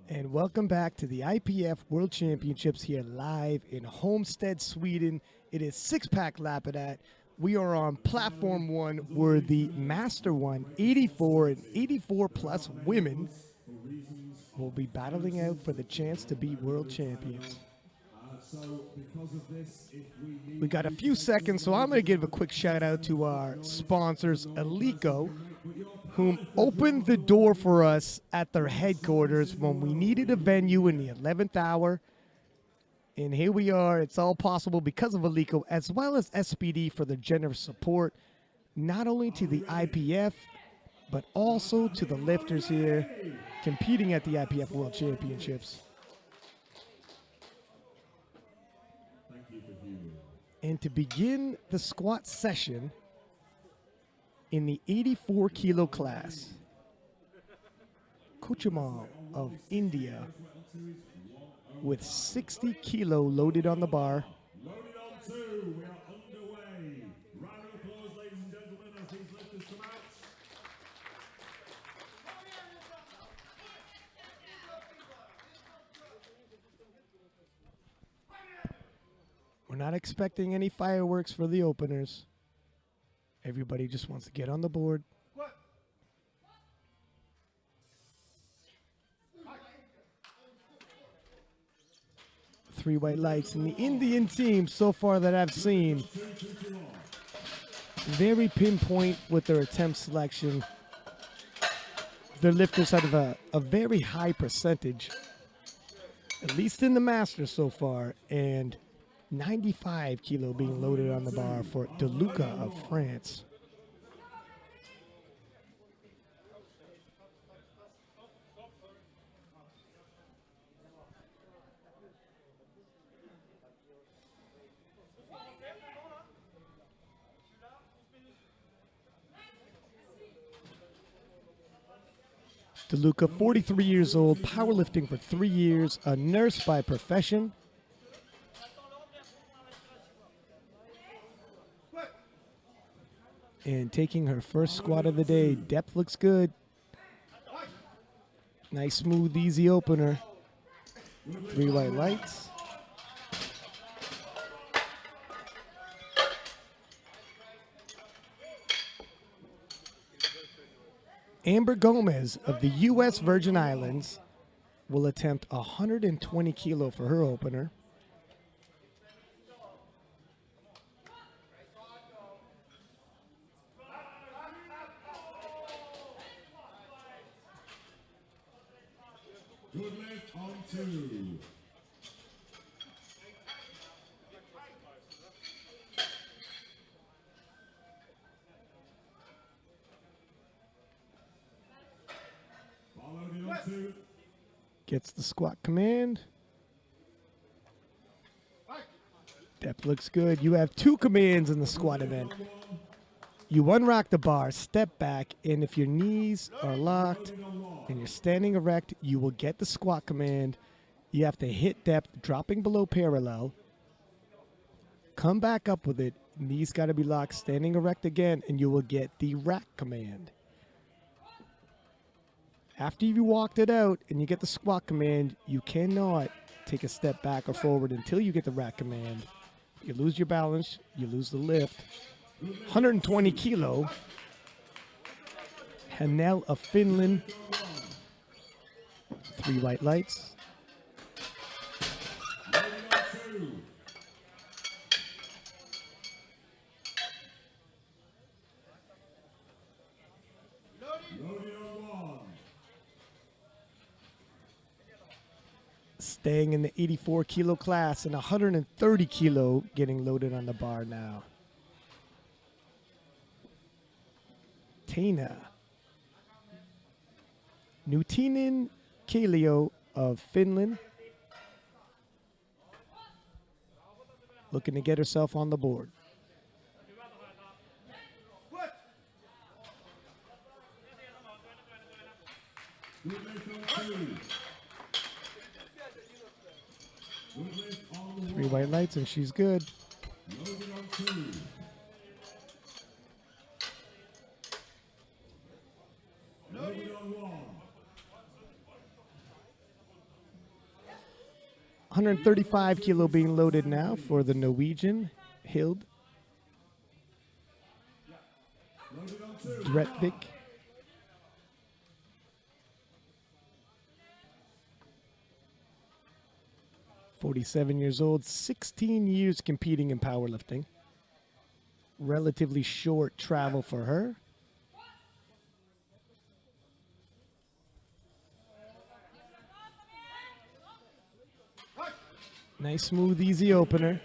And welcome back to the IPF World Championships here live in Homestead, Sweden. It is six-pack Lapidat. We are on platform one where the Master One, 84 and 84 plus women will be battling out for the chance to be world champions. We got a few seconds, so I'm going to give a quick shout out to our sponsors, Alico, whom opened the door for us at their headquarters when we needed a venue in the 11th hour. And here we are. It's all possible because of Alico, as well as SPD for their generous support, not only to the IPF, but also to the lifters here competing at the IPF World Championships. And to begin the squat session in the 84 kilo class, Kuchamal of India with 60 kilo loaded on the bar. Loaded on two, we are underway. Round of applause, ladies and gentlemen, as these lifters come out. We're not expecting any fireworks for the openers. Everybody just wants to get on the board. Three white lights. And the Indian team so far that I've seen, very pinpoint with their attempt selection. Their lifters have a very high percentage, at least in the Masters so far, and 95 kilo being loaded on the bar for De Luca of France. De Luca, 43 years old, powerlifting for 3 years, a nurse by profession. And taking her first squat of the day. Depth looks good. Nice, smooth, easy opener. Three white lights. Amber Gomez of the U.S. Virgin Islands will attempt 120 kilo for her opener. Good lift on two. Followed on two. Gets the squat command. Depth looks good. You have two commands in the squat event. You unrock the bar, step back, and if your knees are locked and you're standing erect, you will get the squat command. You have to hit depth, dropping below parallel. Come back up with it. Knees got to be locked, standing erect again, and you will get the rack command. After you walked it out and you get the squat command, you cannot take a step back or forward until you get the rack command. You lose your balance, you lose the lift. 120 kilo. Hanel of Finland. Three white lights. Staying in the 84 kilo class and 130 kilo getting loaded on the bar now. Taina. Nutinen Keeley of Finland. Looking to get herself on the board. Three white lights and she's good. 135 kilo being loaded now for the Norwegian, Hild Drettvik. 47 years old, 16 years competing in powerlifting. Relatively short travel for her. Nice, smooth, easy opener.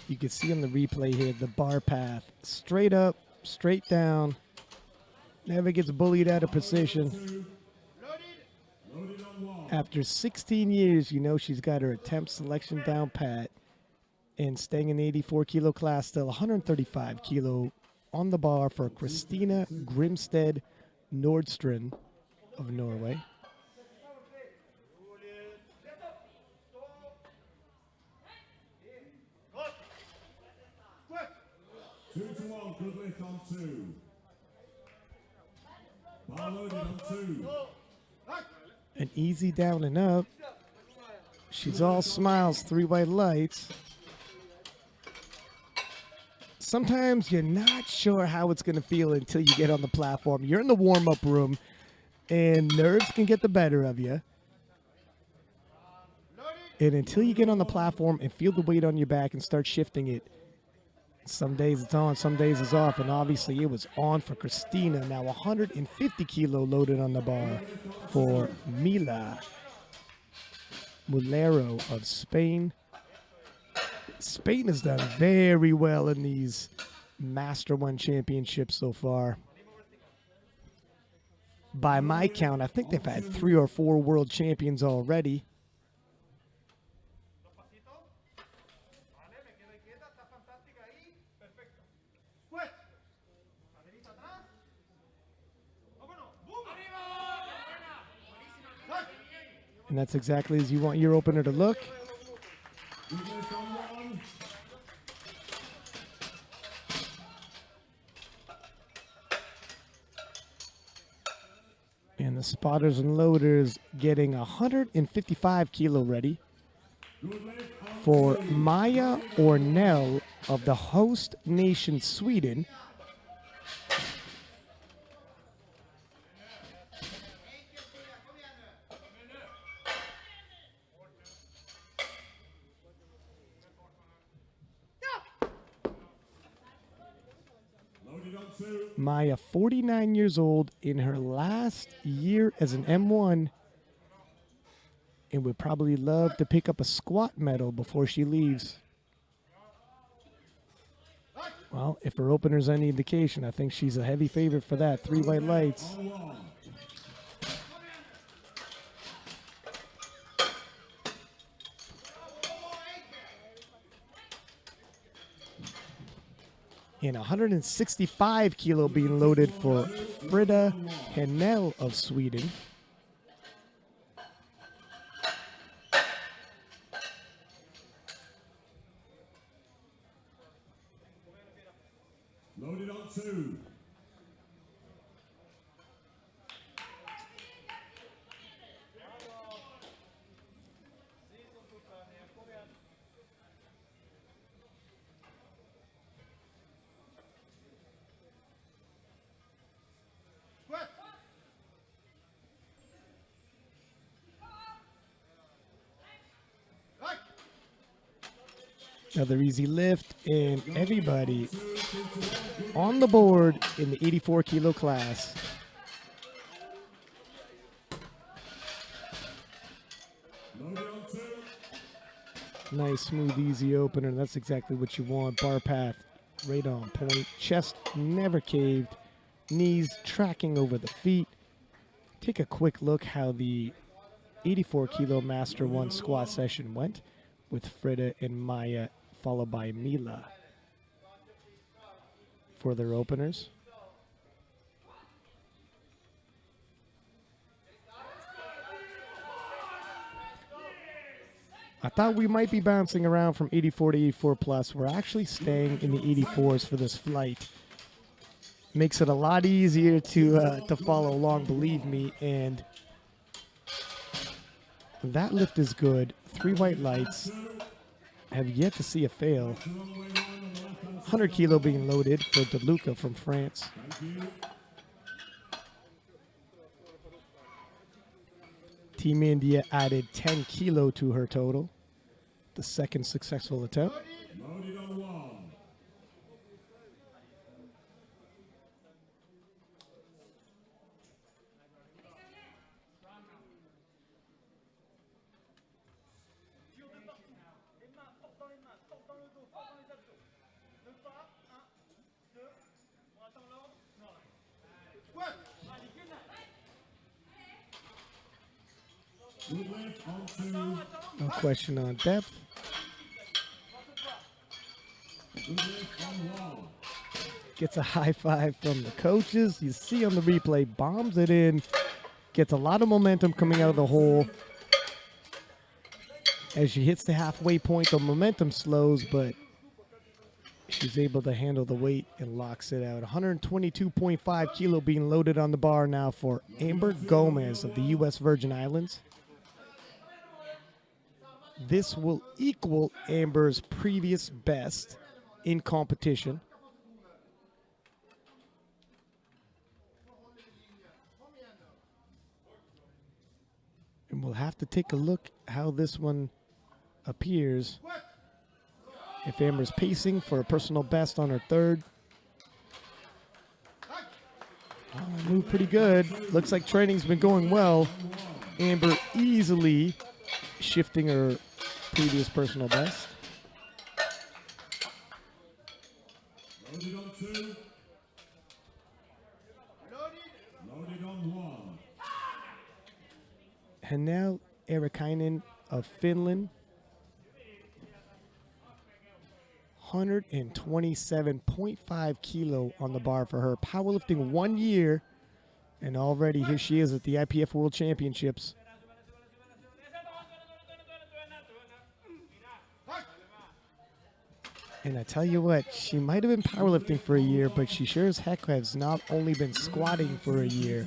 You can see on the replay here the bar path. Straight up, straight down. Never gets bullied out of position. After 16 years, you know she's got her attempt selection down pat. And staying in the 84 kilo class, still 135 kilo on the bar for Christina Grimstead Nordstrom of Norway. An easy down and up. She's all smiles, 3 white lights. Sometimes you're not sure how it's going to feel until you get on the platform. You're in the warm-up room, and nerves can get the better of you. And until you get on the platform and feel the weight on your back and start shifting it, some days it's on, some days it's off, and obviously it was on for Christina. Now 150 kilo loaded on the bar for Mila Molero of Spain. Spain has done very well in these Master 1 championships so far. By my count, I think they've had 3 or 4 world champions already. And that's exactly as you want your opener to look. And the spotters and loaders getting 155 kilo ready for Maya Ornell of the host nation Sweden. Maya, 49 years old, in her last year as an M1, and would probably love to pick up a squat medal before she leaves. Well, if her opener's any indication, I think she's a heavy favorite for that. 3 white lights. And 165 kilo being loaded for Frida Henno of Sweden. Loaded on 2. Another easy lift, and everybody on the board in the 84 kilo class. Nice, smooth, easy opener. That's exactly what you want. Bar path right on point. Chest never caved. Knees tracking over the feet. Take a quick look how the 84 kilo Master 1 squat session went with Frida and Maya, followed by Mila for their openers. I thought we might be bouncing around from 84 to 84 plus. We're actually staying in the 84s for this flight. Makes it a lot easier to follow along, believe me. And that lift is good. 3 white lights. Have yet to see a fail. 100 kilo being loaded for De Luca from France. Team India added 10 kilo to her total. The second successful attempt. Loaded on 1. Good lift on 2. No question on depth. Good lift on 1. Gets a high five from the coaches. You see on the replay, bombs it in. Gets a lot of momentum coming out of the hole. As she hits the halfway point, the momentum slows, but she's able to handle the weight and locks it out. 122.5 kilo being loaded on the bar now for Amber Gomez of the U.S. Virgin Islands. This will equal Amber's previous best in competition. And we'll have to take a look how this one appears. If Amber's pacing for a personal best on her third. Oh, moved pretty good. Looks like training's been going well. Amber easily shifting her previous personal best. Loaded on 2. Loaded on 1. And now Eric Heinen of Finland. 127.5 kilo on the bar for her. Powerlifting 1 year, and already here she is at the IPF World Championships. And I tell you what, she might have been powerlifting for a year, but she sure as heck has not only been squatting for a year.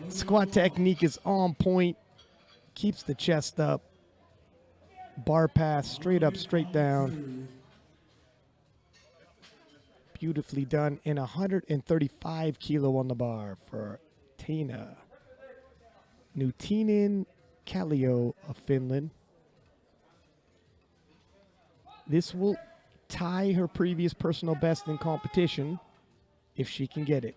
Squat technique is on point, keeps the chest up. Bar pass, straight up, straight down. Beautifully done. And 135 kilo on the bar for Taina Nutinen Kallio of Finland. This will tie her previous personal best in competition if she can get it.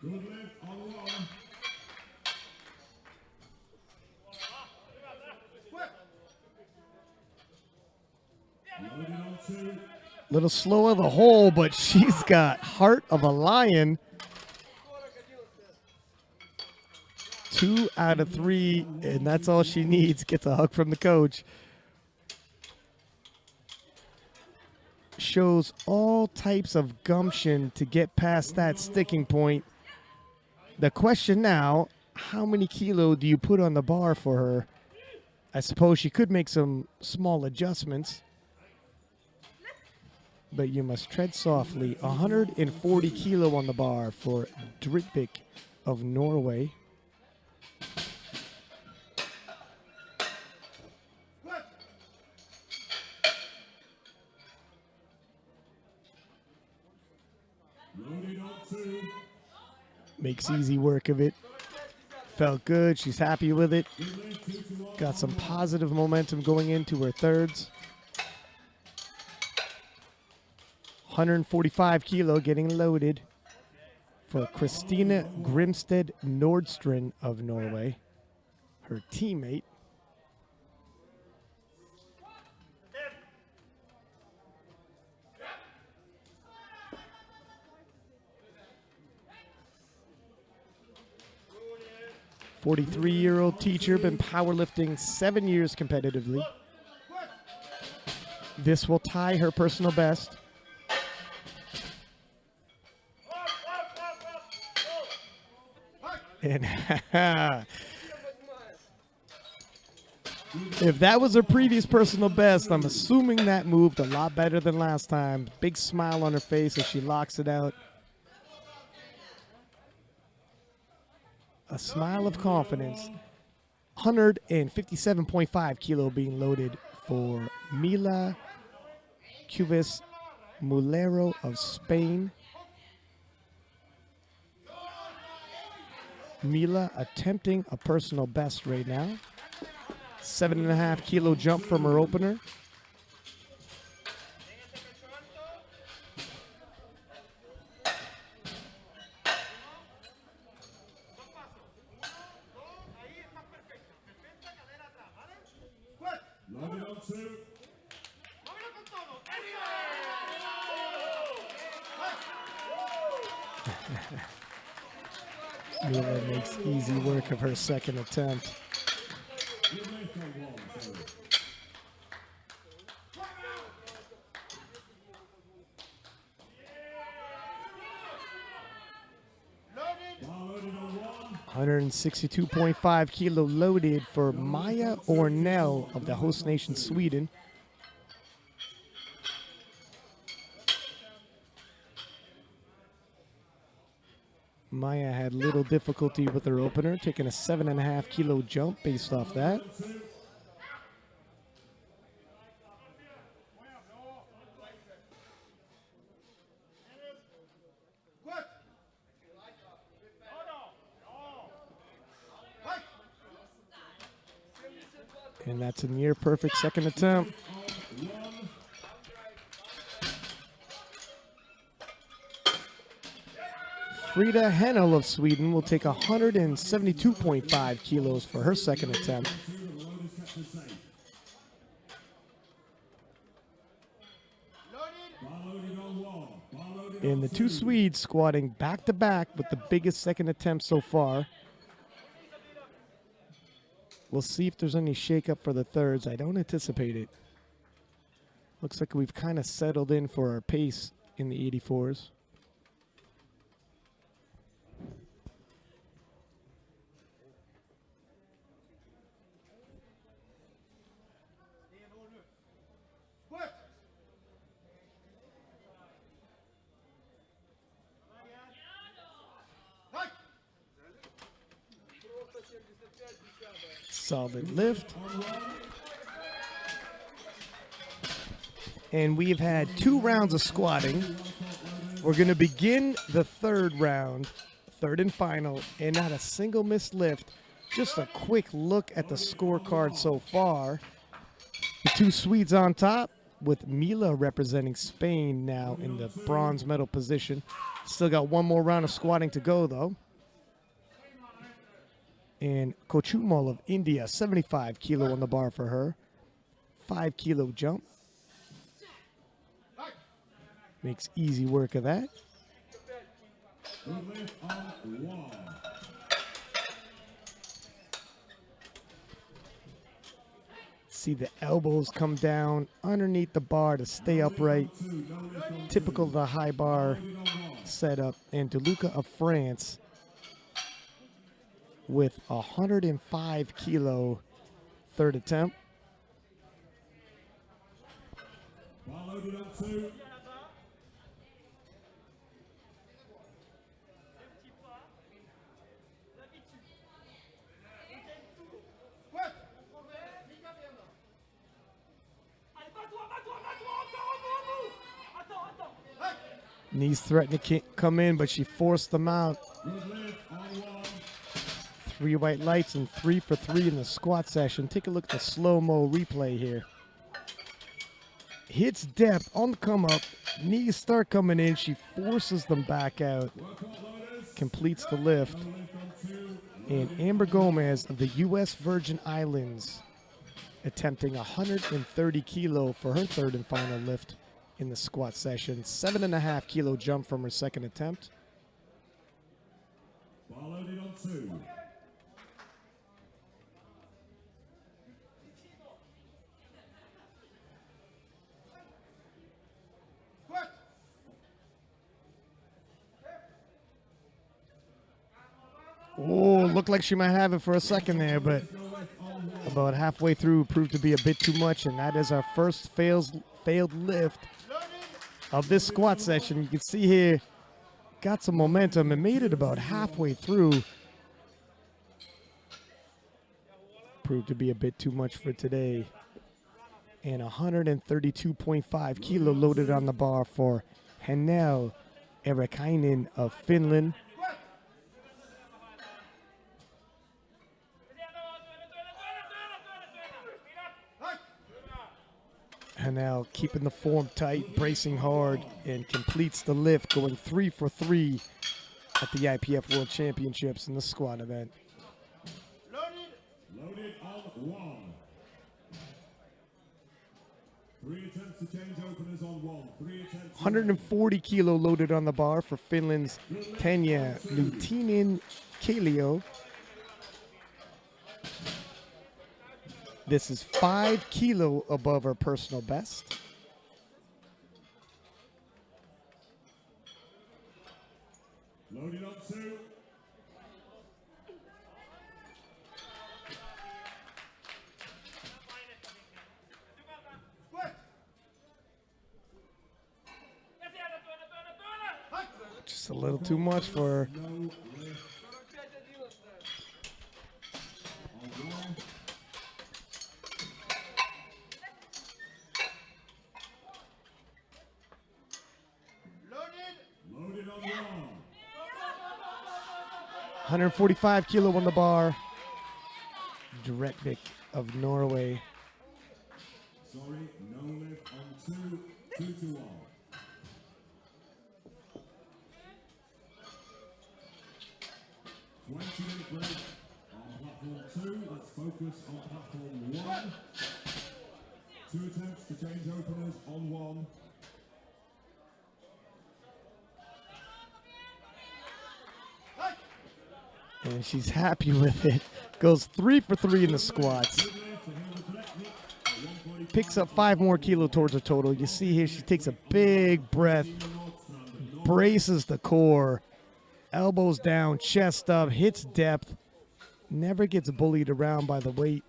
Good lift on 1. Loaded on 2. Little slow of the hole, but she's got heart of a lion. 2 out of 3, and that's all she needs. Gets a hug from the coach. Shows all types of gumption to get past that sticking point. The question now, how many kilo do you put on the bar for her? I suppose she could make some small adjustments, but you must tread softly. 140 kilo on the bar for Dridvik of Norway. Loaded on 2. Makes easy work of it. Felt good. She's happy with it. Good lift 2 to 1. Got some positive momentum going into her thirds. 145 kilo getting loaded for Christina Grimstead Nordstrom of Norway, her teammate. A 43-year-old teacher, been powerlifting 7 years competitively. This will tie her personal best. And If that was her previous personal best, I'm assuming that moved a lot better than last time. Big smile on her face as she locks it out. A smile of confidence. 157.5 kilo being loaded for Mila Cuvis Molero of Spain. Mila attempting a personal best right now. 7.5 kilo jump from her opener. Loaded on 2. Mila makes easy work of her second attempt. 162.5 kilo loaded for Maya Ornell of the host nation Sweden. Maya had little difficulty with her opener, taking a 7.5 kilo jump based off that. And that's a near perfect second attempt. Frida Henno of Sweden will take 172.5 kilos for her second attempt. And the two Swedes squatting back to back with the biggest second attempt so far. We'll see if there's any shakeup for the thirds. I don't anticipate it. Looks like we've kind of settled in for our pace in the 84s. Solid lift. And we've had 2 rounds of squatting. We're going to begin the third round, third and final, and not a single missed lift. Just a quick look at the scorecard so far. The 2 Swedes on top, with Mila representing Spain now in the bronze medal position. Still got 1 more round of squatting to go, though. And Kochumal of India, 75 kilo on the bar for her. 5 kilo jump. Makes easy work of that. See the elbows come down underneath the bar to stay upright. Typical of the high bar setup. And De Luca of France with 105 kilo third attempt. Knees threatened to come in, but she forced them out. 3 white lights and 3 for 3 in the squat session. Take a look at the slow-mo replay here. Hits depth on the come up. Knees start coming in. She forces them back out. Completes the lift. And Amber Gomez of the U.S. Virgin Islands attempting 130 kilo for her third and final lift in the squat session. 7.5 kilo jump from her second attempt. Loaded on 2. Oh, looked like she might have it for a second there, but a About halfway through, proved to be a bit too much, and that is our first failed lift of this squat session. You can see here, got some momentum and made it about halfway through. Proved to be a bit too much for today. And 132.5 kilo loaded on the bar for Hanno Heinen of Finland. Hanno keeping the form tight, bracing hard, and completes the lift, going 3 for 3 at the IPF World Championships in the squat event. Loaded on 1. 3 attempts to change openers on 1. 3 attempts. 140 kilo loaded on the bar for Finland's Tanja Keeley. This is 5 kilo above her personal best. Loaded on 2. Just a little too much for her. No lift. On 1. Loaded on 1. 145 kilo on the bar. Vettestig of Norway. Sorry, no lift on 2. 2 to 1. 20-minute break on platform 2. Let's focus on platform 1. 2 attempts to change openers on 1. And she's happy with it. Goes 3 for 3 in the squats. Picks up 5 more kilo towards her total. You see here she takes a big breath, braces the core, elbows down, chest up, hits depth, never gets bullied around by the weight.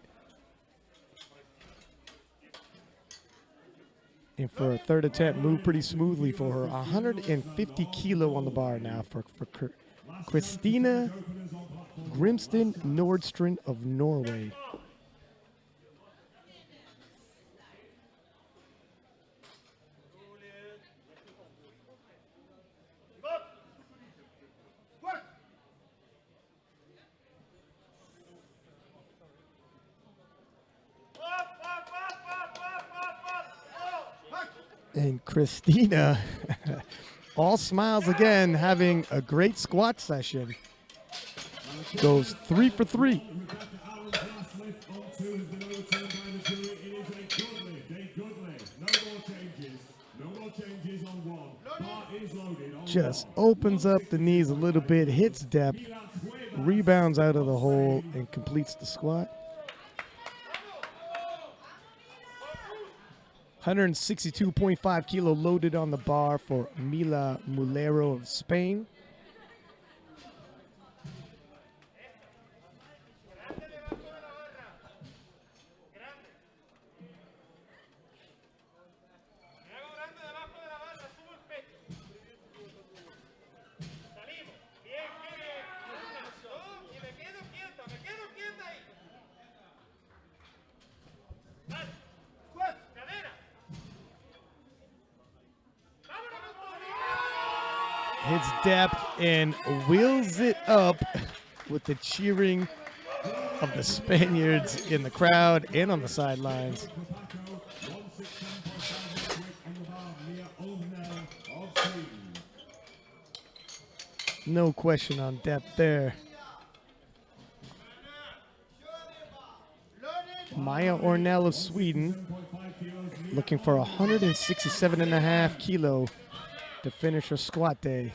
And for a third attempt, moved pretty smoothly for her. 150 kilo on the bar now for Christina Grimstead, Nordstrom of Norway. And Christina, all smiles again, having a great squat session. Goes 3 for 3. Just opens up the knees a little bit, hits depth, rebounds out of the hole, and completes the squat. 162.5 kilo loaded on the bar for Mila Molero of Spain. Hits depth and wheels it up with the cheering of the Spaniards in the crowd and on the sidelines. No question on depth there. Maya Ornell of Sweden looking for 167.5 kilo to finish her squat day.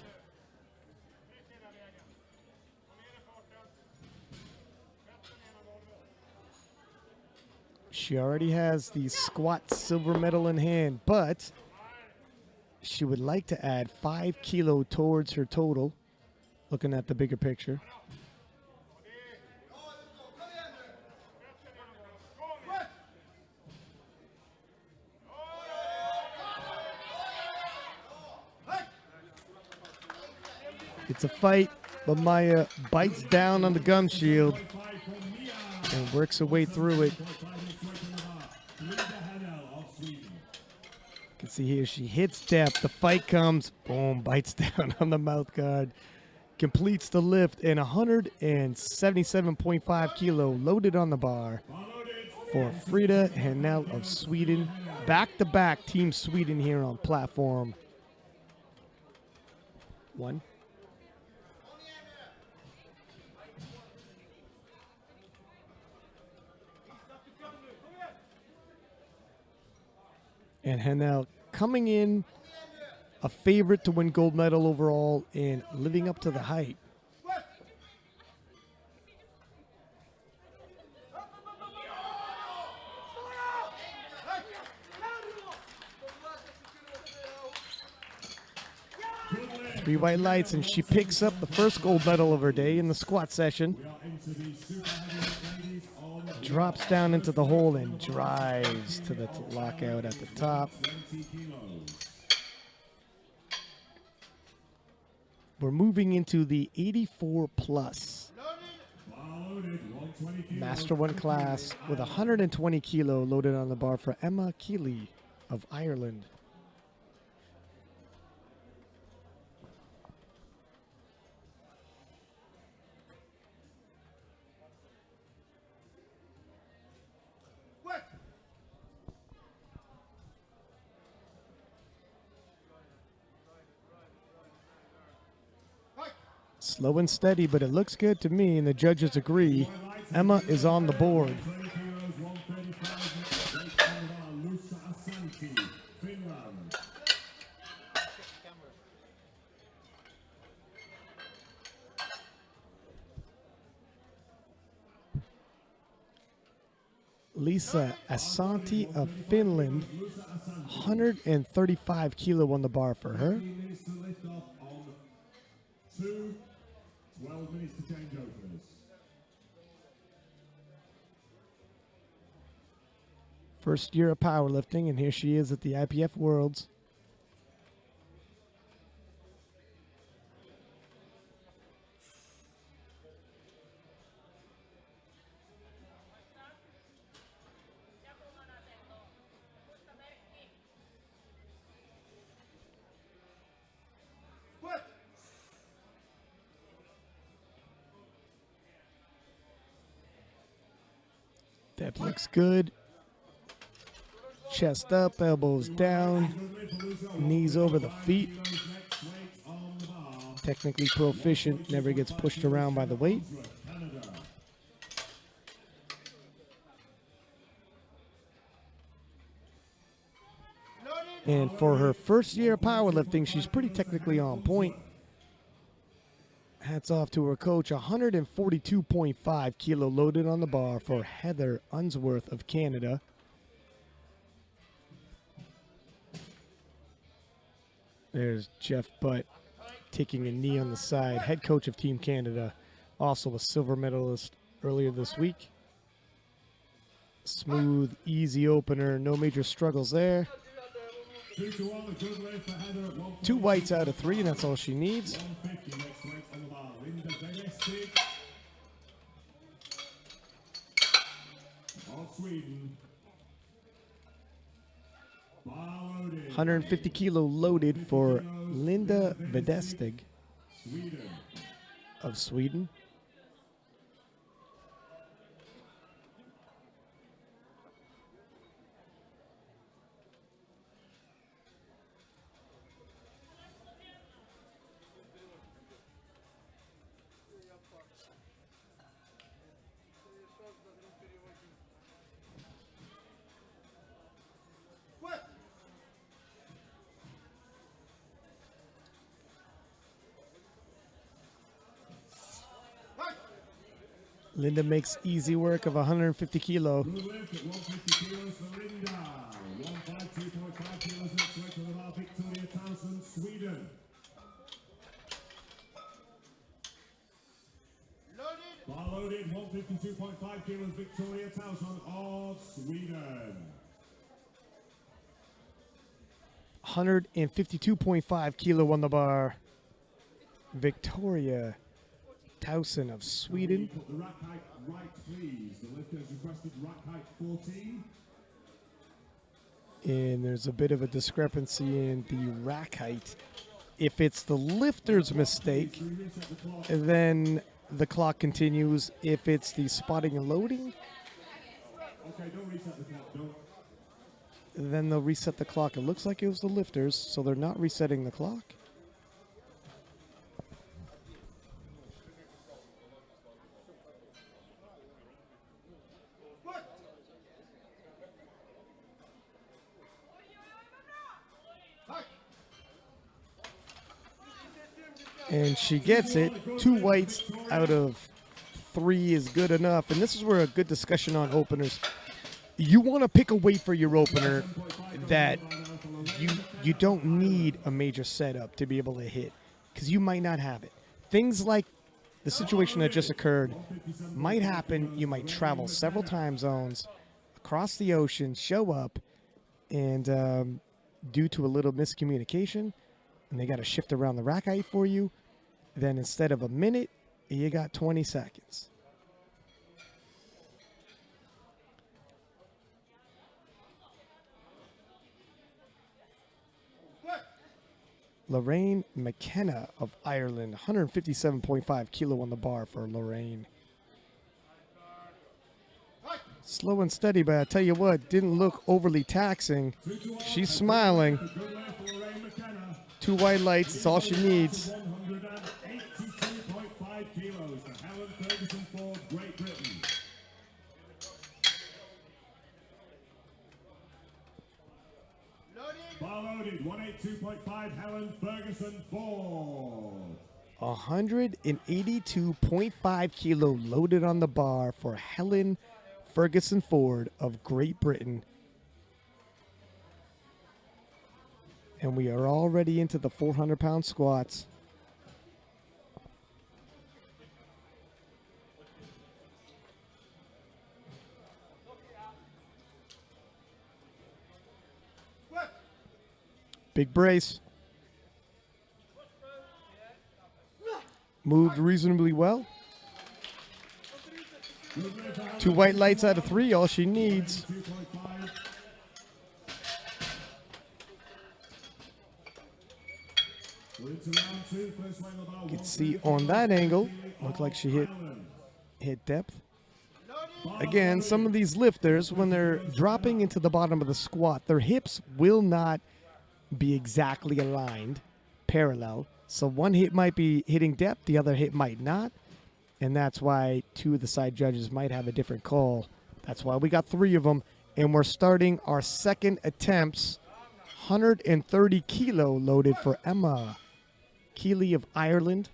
She already has the squat silver medal in hand, but she would like to add 5 kilo towards her total, looking at the bigger picture. It's a fight, but Maya bites down on the gum shield and works her way through it. You can see here she hits depth. The fight comes, boom, bites down on the mouth guard. Completes the lift and 177.5 kilo loaded on the bar for Frida Henno of Sweden. Back-to-back Team Sweden here on platform 1. And Henno coming in a favorite to win gold medal overall and living up to the hype. Three white lights, and she picks up the first gold medal of her day in the squat session. Drops down into the hole and drives to the lockout at the top. We're moving into the 84 plus Master 1 class with 120 kilo loaded on the bar for Emma Keeley of Ireland. Slow and steady, but it looks good to me, and the judges agree. Emma is on the board. Lisa Asante of Finland, 135 kilo on the bar for her. 12 minutes to change openers. First year of powerlifting, and here she is at the IPF Worlds. That looks good. Chest up, elbows down, knees over the feet. Technically proficient, never gets pushed around by the weight. And for her first year of powerlifting, she's pretty technically on point. Hats off to her coach. 142.5 kilo loaded on the bar for Heather Unsworth of Canada. There's Jeff Butt taking a knee on the side. Head coach of Team Canada. Also a silver medalist earlier this week. Smooth, easy opener. No major struggles there. 2 whites out of 3, and that's all she needs. Sweden. 150 kilo loaded for Linda Vettestig of Sweden. Linda makes easy work of 150 kilo. Good lift at 150 kilos for Linda. 152.5 kilos next weight for the bar, Victoria Towson, Sweden. Bar loaded, 152.5 kilos, Victoria Towson of Sweden. 152.5 kilo on the bar Victoria Towson of Sweden. Put the rack height right, please. The lifter has requested rack height 14. And there's a bit of a discrepancy in the rack height. If it's the lifter's mistake, then the clock continues. If it's the spotting and loading, Okay, don't reset the clock, don't. then they'll reset the clock. It looks like it was the lifters, so they're not resetting the clock. And she gets it. 2 whites out of 3 is good enough. And this is where a good discussion on openers. You want to pick a weight for your opener that you don't need a major setup to be able to hit, because you might not have it. Things like the situation that just occurred might happen. You might travel several time zones across the ocean, show up, and due to a little miscommunication, and they got to shift around the rack height for you, then instead of a minute, you got 20 seconds. Lorraine Mckenna of Ireland, 157.5 kilo on the bar for Lorraine. Slow and steady, but I tell you what, didn't look overly taxing. She's smiling. 2 white lights, it's all she needs. 182.5 kilos to Helen Ferguson for Great Britain. Bar loaded, 182.5 Helen Ferguson Ford. 182.5 kilo loaded on the bar for Helen Ferguson Ford of Great Britain. And we are already into the 400-pound squats. Big brace. Moved reasonably well. 2 white lights out of 3, all she needs. You can see on that angle, looked like she hit depth. Again, some of these lifters, when they're dropping into the bottom of the squat, their hips will not be exactly aligned, parallel. So one hip might be hitting depth, the other hip might not. And that's why 2 of the side judges might have a different call. That's why we got 3 of them. And we're starting our second attempts. 130 kilo loaded for Emma Keeley of Ireland.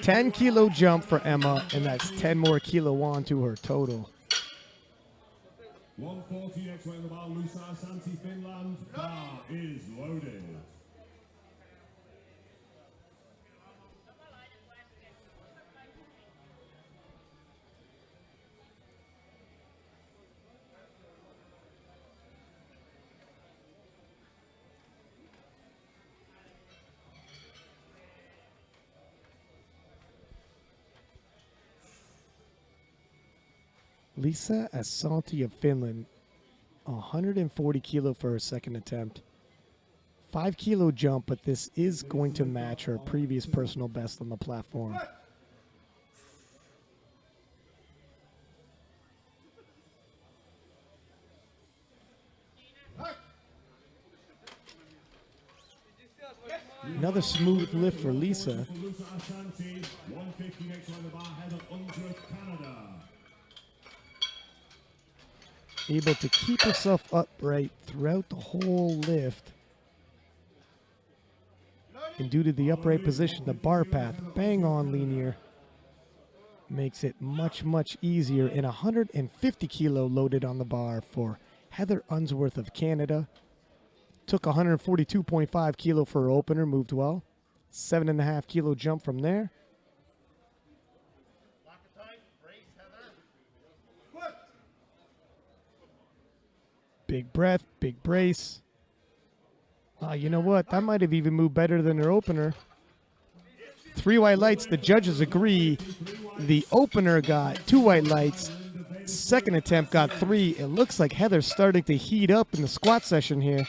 $10 kilo jump for Emma, and that's 10 more kilo on to her total. 140 next weight on the bar, Asante, Finland. Bar is loaded. Lisa Asante of Finland, 140 kilo for her second attempt. 5 kilo jump, but this is going to match her previous personal best on the platform. Another smooth lift for Lisa. Able to keep herself upright throughout the whole lift. And due to the upright position, the bar path, bang on linear, makes it much, much easier. And 150 kilo loaded on the bar for Heather Unsworth of Canada. Took 142.5 kilo for her opener, moved well. 7.5 kilo jump from there. Big breath, big brace. You know what? That might have even moved better than her opener. 3 white lights. The judges agree. The opener got 2 white lights. Second attempt got 3. It looks like Heather's starting to heat up in the squat session here.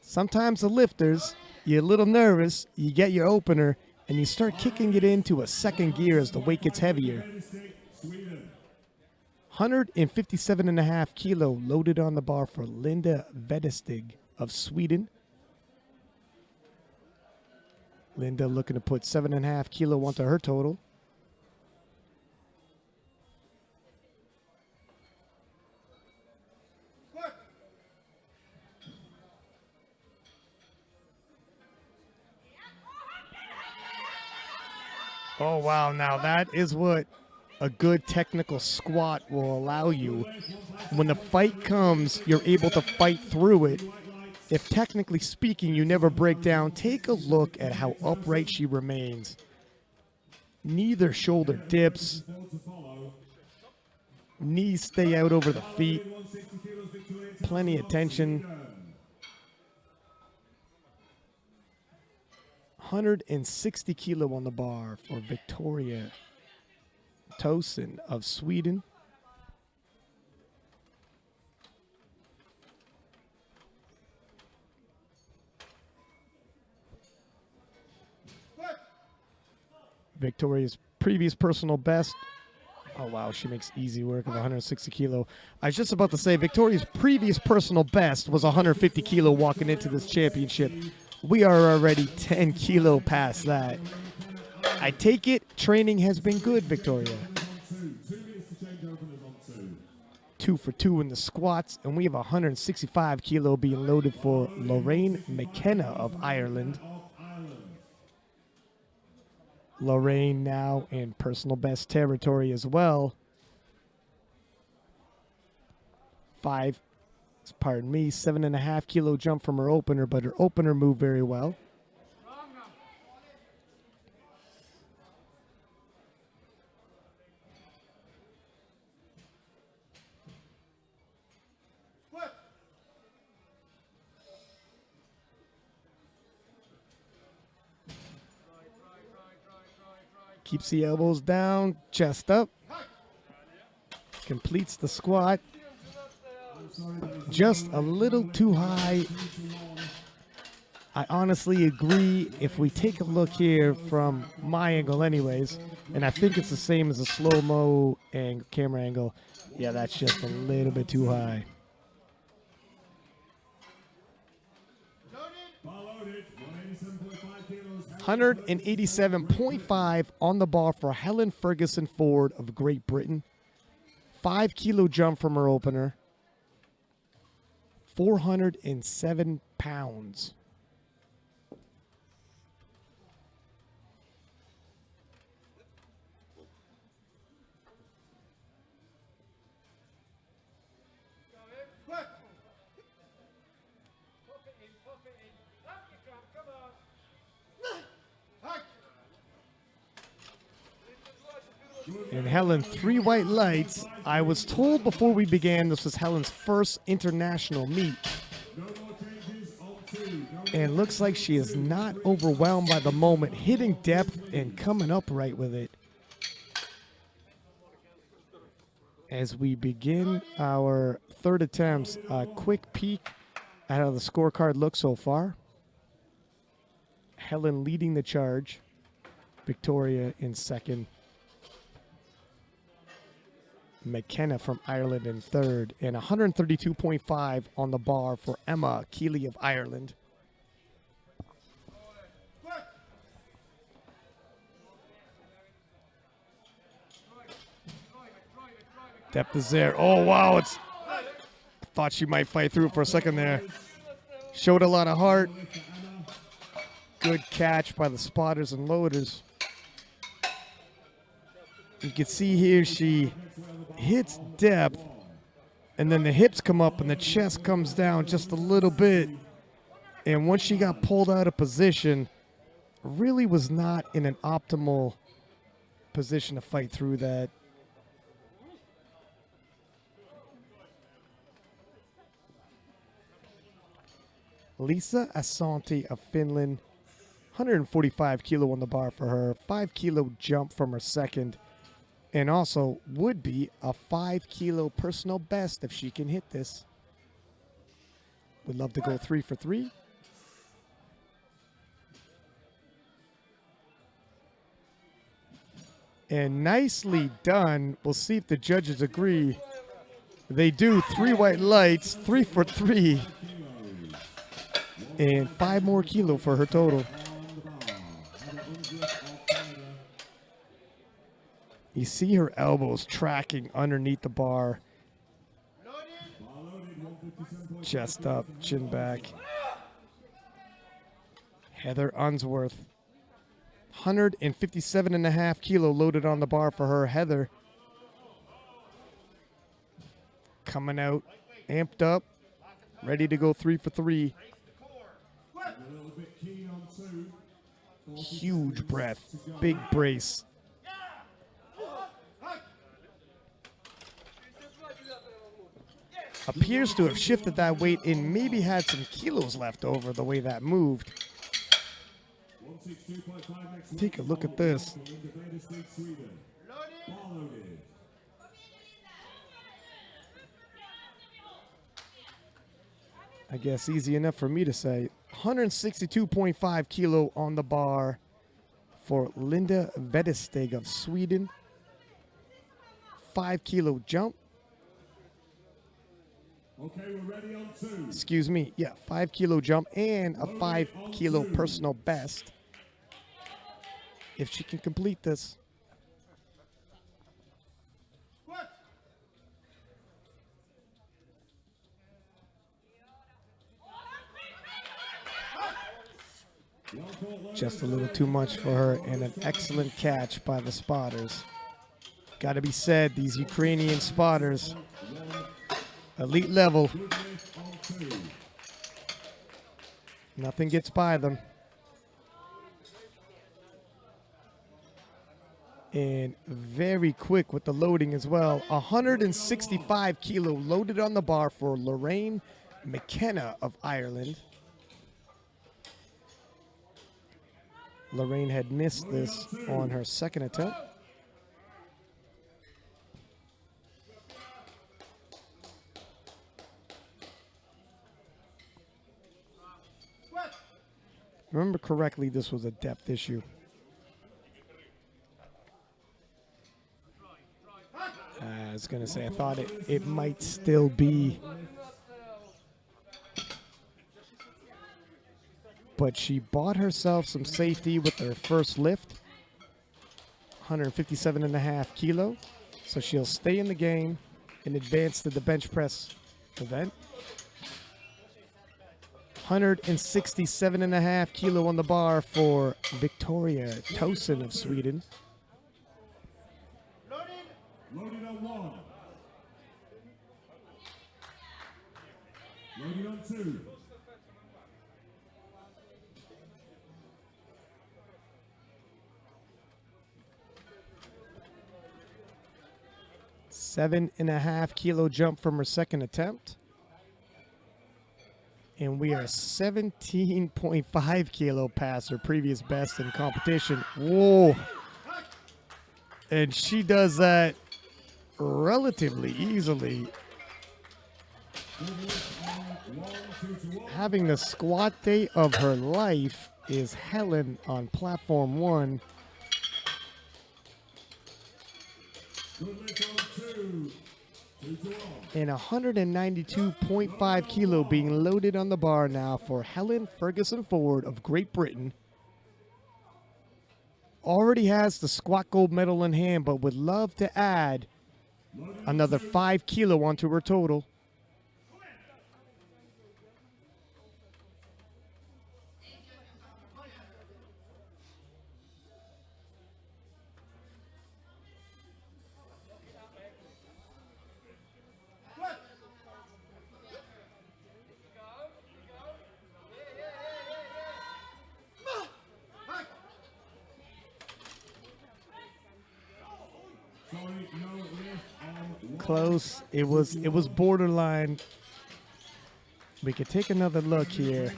Sometimes the lifters, you're a little nervous, you get your opener, and you start kicking it into a second gear as the weight gets heavier. 157.5 kilo loaded on the bar for Linda Vettestig of Sweden. Linda looking to put 7.5 kilo onto her total. Oh, wow. Now that is what a good technical squat will allow you. When the fight comes, you're able to fight through it. If technically speaking, you never break down, take a look at how upright she remains. Neither shoulder dips. Knees stay out over the feet. Plenty of tension. 160 kilo on the bar for Victoria Towson of Sweden. Victoria's previous personal best. Oh, wow, she makes easy work of 160 kilo. I was just about to say, Victoria's previous personal best was 150 kilo walking into this championship. We are already 10 kilo past that. I take it training has been good, Victoria. 2 for 2 in the squats, and we have 165 kilo being loaded for Lorraine Mckenna of Ireland. Lorraine now in personal best territory as well. 7.5 kilo jump from her opener, but her opener moved very well. Keeps the elbows down, chest up. Completes the squat. Just a little too high. I honestly agree. If we take a look here from my angle anyways, and I think it's the same as a slow-mo and camera angle, yeah, that's just a little bit too high. 187.5 on the bar for Helen Ferguson Ford of Great Britain. 5 kilo jump from her opener. 407 pounds. And Helen, 3 white lights. I was told before we began this was Helen's first international meet. And looks like she is not overwhelmed by the moment, hitting depth and coming upright with it. As we begin our third attempts, a quick peek at how the scorecard looks so far. Helen leading the charge. Victoria in second. Mckenna from Ireland in third, and 132.5 on the bar for Emma Keeley of Ireland. Depth is there. Oh, wow. I thought she might fight through for a second there. Showed a lot of heart. Good catch by the spotters and loaders. You can see here she hits depth, and then the hips come up and the chest comes down just a little bit. And once she got pulled out of position, really was not in an optimal position to fight through that. Lisa Asante of Finland, 145 kilo on the bar for her, 5 kilo jump from her second, and also would be a 5 kilo personal best if she can hit this. Would love to go 3 for 3. And nicely done. We'll see if the judges agree. They do. 3 white lights, 3 for 3. And 5 more kilo for her total. You see her elbows tracking underneath the bar. Chest up, chin back. Heather Unsworth. 157.5 kilo loaded on the bar for her. Heather coming out, amped up, ready to go 3 for 3. Huge breath, big brace. Appears to have shifted that weight and maybe had some kilos left over the way that moved. Take a look at this. I guess easy enough for me to say. 162.5 kilo on the bar for Linda Vettestig of Sweden. 5 kilo jump. Okay, we're ready on 2. Excuse me, yeah, 5 kilo jump and a 5 kilo personal best. If she can complete this. Just a little too much for her, and an excellent catch by the spotters. Got to be said, these Ukrainian spotters, elite level. Nothing gets by them. And very quick with the loading as well. 165 kilo loaded on the bar for Lorraine Mckenna of Ireland. Lorraine had missed this on her second attempt. If I remember correctly, this was a depth issue. I was going to say, I thought it might still be. But she bought herself some safety with her first lift. 157.5 kilo. So she'll stay in the game and advance to the bench press event. 167.5 kilo on the bar for Victoria Towson of Sweden. Loaded on 1. Loaded on 2. Seven and a half kilo jump from her second attempt. And we are 17.5 kilo past her previous best in competition. Whoa. And she does that relatively easily. Having the squat day of her life is Helen on platform 1. And 192.5 kilo being loaded on the bar now for Helen Ferguson Ford of Great Britain. Already has the squat gold medal in hand, but would love to add another 5 kilo onto her total. Close. It was borderline. We could take another look here.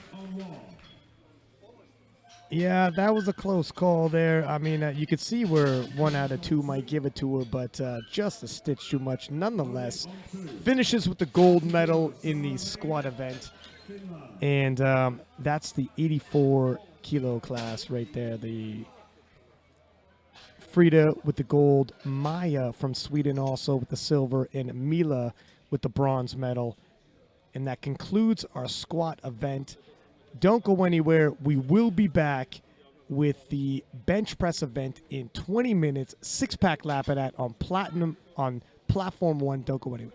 Yeah, that was a close call there. I mean, you could see where 1 out of 2 might give it to her, but just a stitch too much. Nonetheless, finishes with the gold medal in the squat event. And that's the 84 kilo class right there. The Frida with the gold, Maya from Sweden also with the silver, and Mila with the bronze medal. And that concludes our squat event. Don't go anywhere. We will be back with the bench press event in 20 minutes. 6-pack lap at that on Platinum on Platform 1. Don't go anywhere.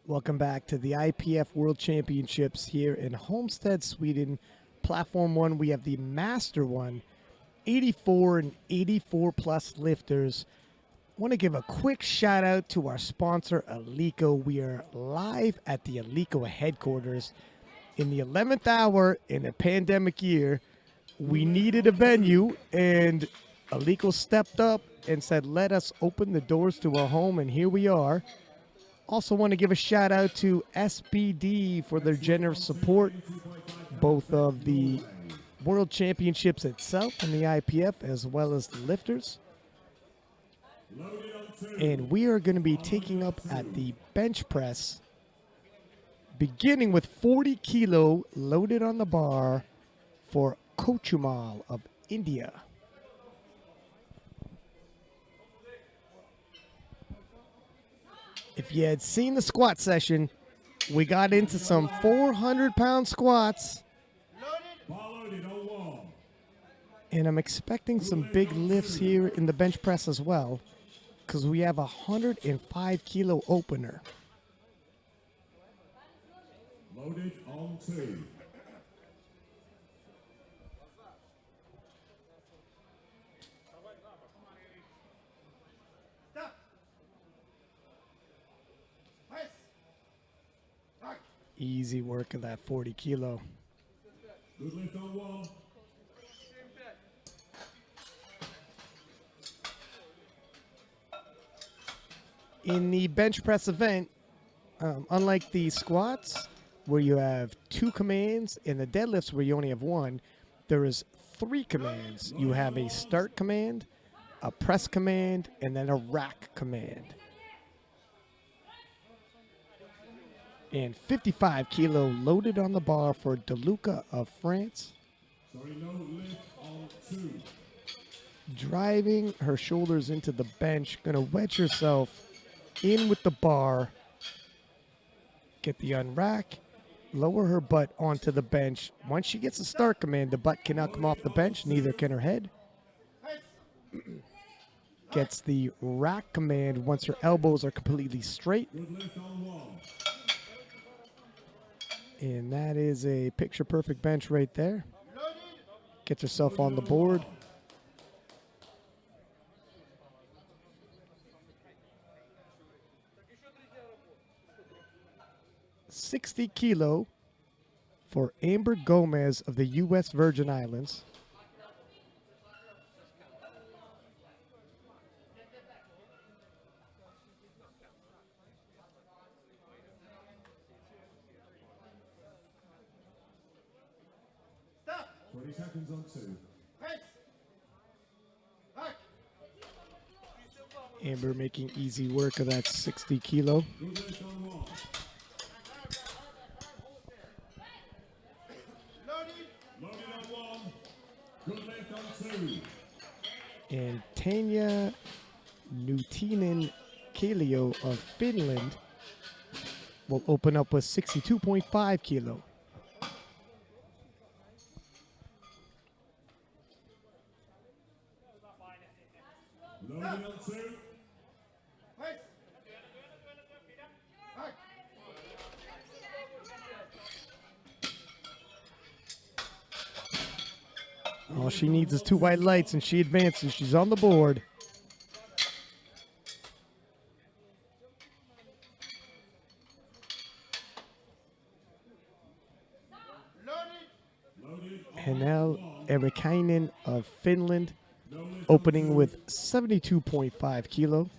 Welcome back to the IPF World Championships here in Holmsted, Sweden. Platform 1, we have the Master 1, 84 and 84 plus lifters. I want to give a quick shout out to our sponsor, Alico. We are live at the Alico headquarters. In the 11th hour in a pandemic year, we needed a venue, and Alico stepped up and said, let us open the doors to our home, and here we are. Also want to give a shout out to SBD for their generous support, both of the World Championships itself and the IPF, as well as the lifters. And we are going to be taking up at the bench press, beginning with 40 kilo loaded on the bar for Kochumal of India. If you had seen the squat session, we got into some 400-pound squats. And I'm expecting some big lifts here in the bench press as well, because we have a 105 kilo opener. Loaded on 2. Easy work of that 40 kilo. Good lift on 1. In the bench press event, unlike the squats, where you have 2 commands, and the deadlifts where you only have 1, there is 3 commands. You have a start command, a press command, and then a rack command. And 55 kilo loaded on the bar for De Luca of France. Sorry, no lift on 2. Driving her shoulders into the bench. Gonna wedge herself in with the bar. Get the unrack. Lower her butt onto the bench. Once she gets a start command, the butt cannot come off the bench. Neither can her head. Gets the rack command once her elbows are completely straight. Good lift on 1. And that is a picture-perfect bench right there. Gets herself on the board. $60 kilo for Amber Gomez of the U.S. Virgin Islands. Stop. 20 seconds on 2. Amber making easy work of that 60 kilo. Good lift on 1. Loaded on 1. Good lift on 2. And Tanya Nuutinen Kallio of Finland will open up with 62.5 kilo. Loaded on 2. All she needs is 2 white lights and she advances. She's on the board. Hanel Erikainen of Finland opening with 72.5 kilo.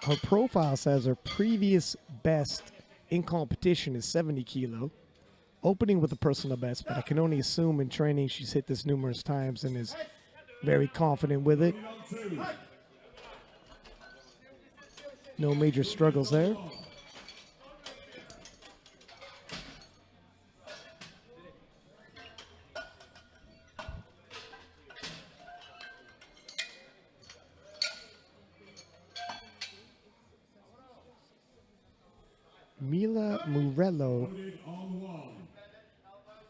Her profile says her previous best in competition is 70 kilo. Opening with a personal best, but I can only assume in training she's hit this numerous times and is very confident with it. No major struggles there. Mila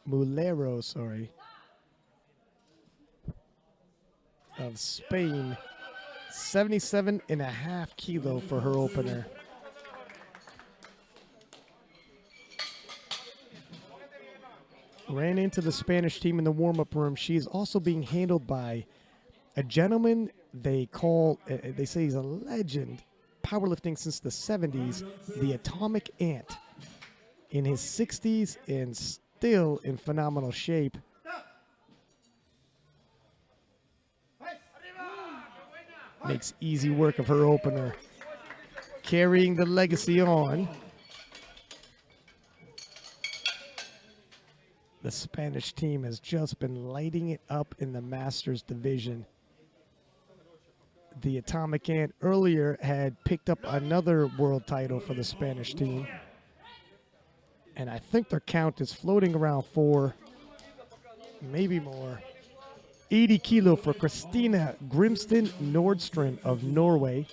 Molero, sorry, of Spain, 77.5 kilo for her opener. ran into the Spanish team in the warm-up room. She is also being handled by a gentleman they say he's a legend, powerlifting since the 70s, the Atomic Ant, in his 60s and still in phenomenal shape. Makes easy work of her opener. Carrying the legacy on. The Spanish team has just been lighting it up in the Masters division. The Atomic Ant earlier had picked up another world title for the Spanish team. And I think their count is floating around 4, maybe more. 80 kilo for Christina Grimstead Nordstrom of Norway.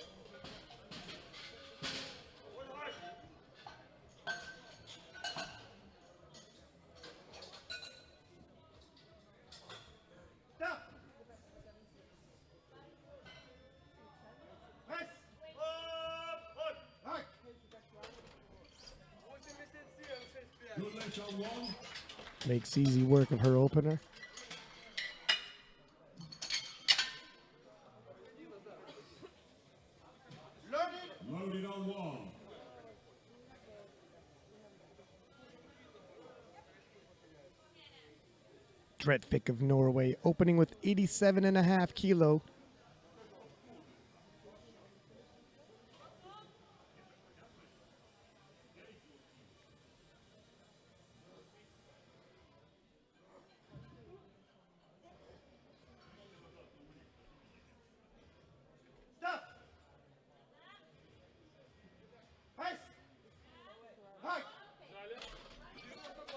Makes easy work of her opener. Loaded on 1. Vettestig of Norway opening with 87.5 kilo.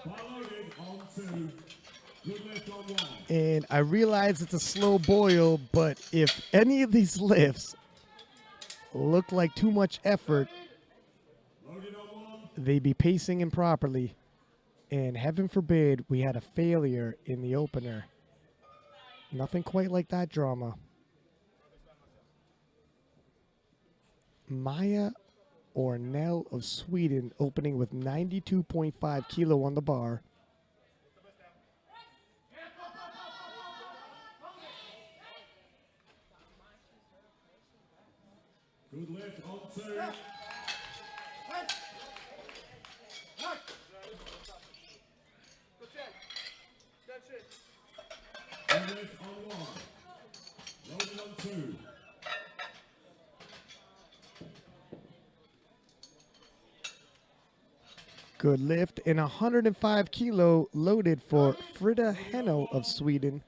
Loaded on 2. Good lift on 1. And I realize it's a slow boil, but if any of these lifts look like too much effort, Loaded on 1. they'd be pacing improperly. And heaven forbid we had a failure in the opener. Nothing quite like that drama. Maya Ornell of Sweden opening with 92.5 kilo on the bar. Good lift on 2. Good lift on 1. Loaded on 2. Good lift and 105 kilo loaded for Frida Henno of Sweden.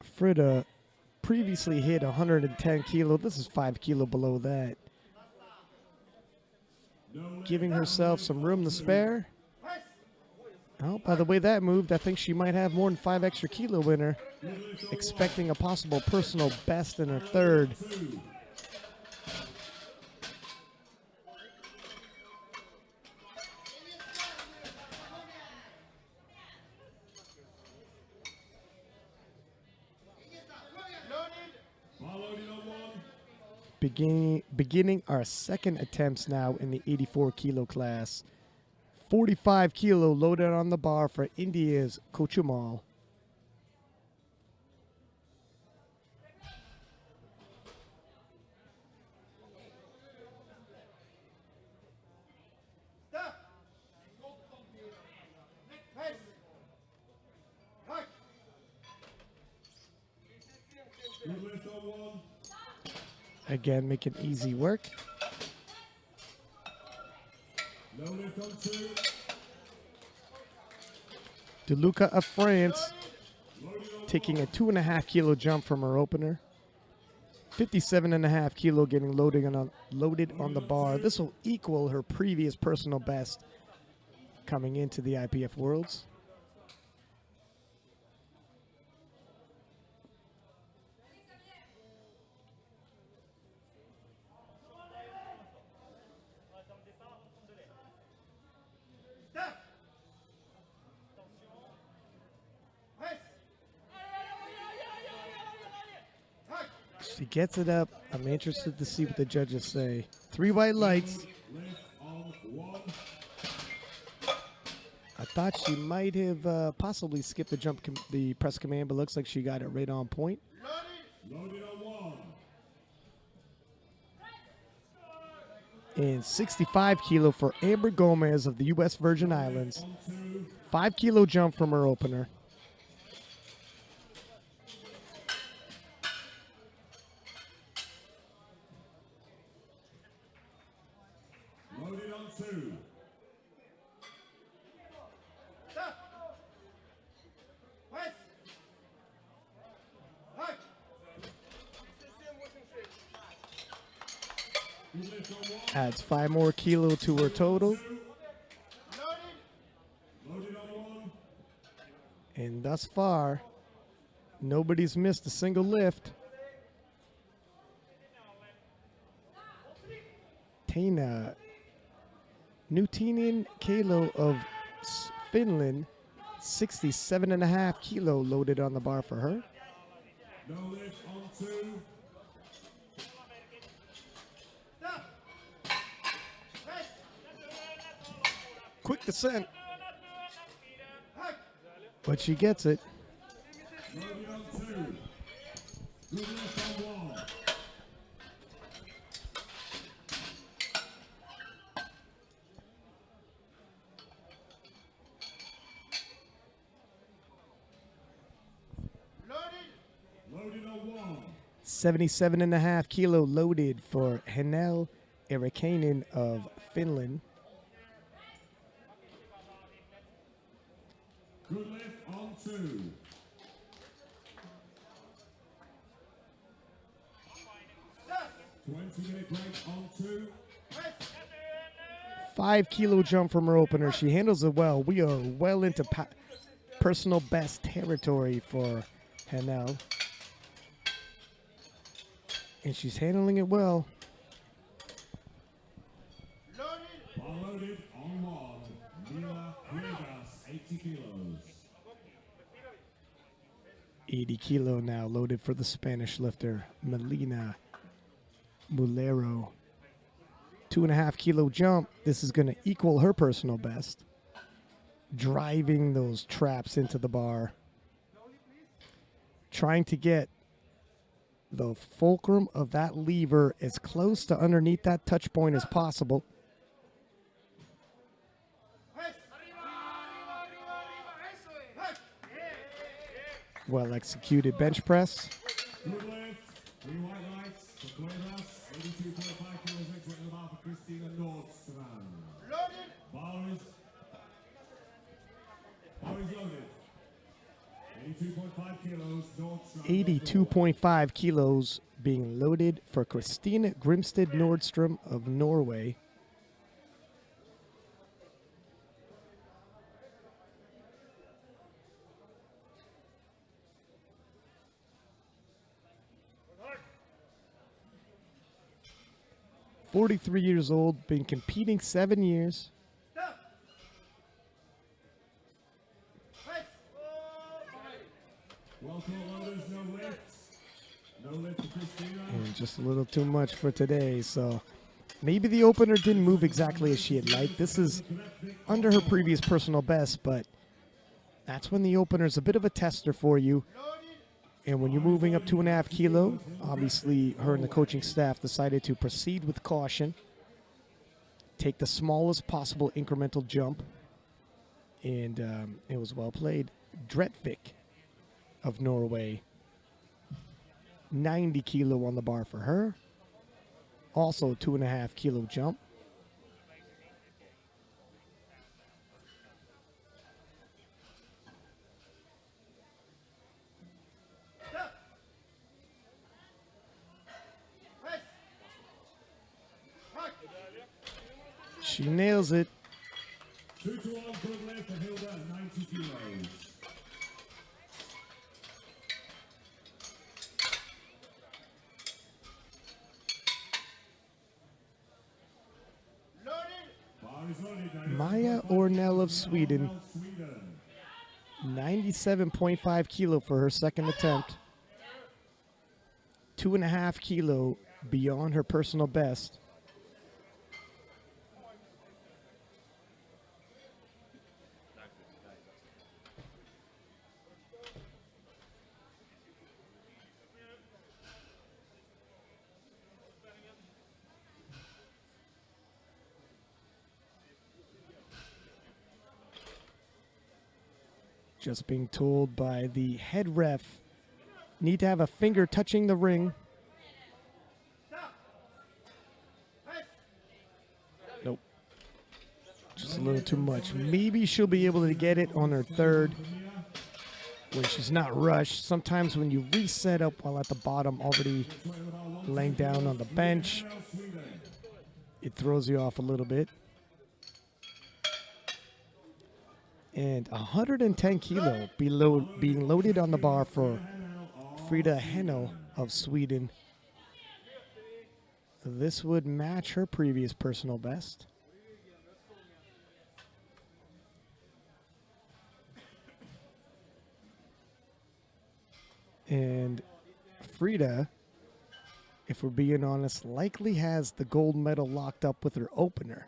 Frida previously hit 110 kilo. This is 5 kilo below that. Giving herself some room to spare. Oh, by the way that moved, I think she might have more than 5 extra kilo in her. Expecting a possible personal best in her third. Beginning our second attempts now in the 84 kilo class. 45 kilo loaded on the bar for India's Kochumal. Again, making easy work. De Luca of France taking a 2.5 kilo jump from her opener. 57.5 kilo getting loaded on the bar. This will equal her previous personal best coming into the IPF Worlds. She gets it up. I'm interested to see what the judges say. 3 white lights. Lift on 1. I thought she might have possibly skipped the the press command, but looks like she got it right on point. Loaded on 1. And 65 kilo for Amber Gomez of the U.S. Virgin Islands. On 2. 5 kilo jump from her opener. Loaded on 2. Good lift on 1. Adds 5 more kilo to her total. Loaded on 1. And thus far, nobody's missed a single lift. Taina Nutinen Kalo of Finland, 67.5 kilo loaded on the bar for her. No lift on 2. Quick descent. But she gets it. Loaded on 2. Good lift on 1. Loaded on 1. 77.5 kilo loaded for Helen Ferguson of Finland. Good lift on 2. 20-minute break on 2. 5 kilo jump from her opener. She handles it well. We are well into personal best territory for Helen. And she's handling it well. Bar loaded on 1. Mila, 80 kilos. 80 kilo now loaded for the Spanish lifter, Melina Molero. 2.5 kilo jump. This is going to equal her personal best. Driving those traps into the bar. Trying to get the fulcrum of that lever as close to underneath that touch point as possible. Well executed bench press. Good lift. 3 white lights for Cuevas. 82.5 kilos next weight in the bar for Christina Nordstrom. Bar is loaded. 82.5 kilos, Nordstrom. 82.5 kilos being loaded for Christina Grimstead Nordstrom of Norway. "43 years old, been competing 7 years. Well, loaders, no lifts. No lift for Christina. And just a little too much for today, so maybe the opener didn't move exactly as she had liked. This is under her previous personal best, but that's when the opener is a bit of a tester for you. And when you're moving up 2.5 kilo, obviously her and the coaching staff decided to proceed with caution. Take the smallest possible incremental jump. And it was well played. Vettestig of Norway, 90 kilo on the bar for her. Also 2.5 kilo jump. She nails it. 2 to 1, good lift for Hilda, 90 kilos. Maya Ornell of Sweden, 97.5 kilo for her second attempt. 2.5 kilo beyond her personal best. Just being told by the head ref, need to have a finger touching the ring. Nope. Just a little too much. Maybe she'll be able to get it on her third when she's not rushed. Sometimes when you reset up while at the bottom, already laying down on the bench, it throws you off a little bit. And 110 kilo being loaded on the bar for Frida Henno of Sweden. This would match her previous personal best. And Frida, if we're being honest, likely has the gold medal locked up with her opener.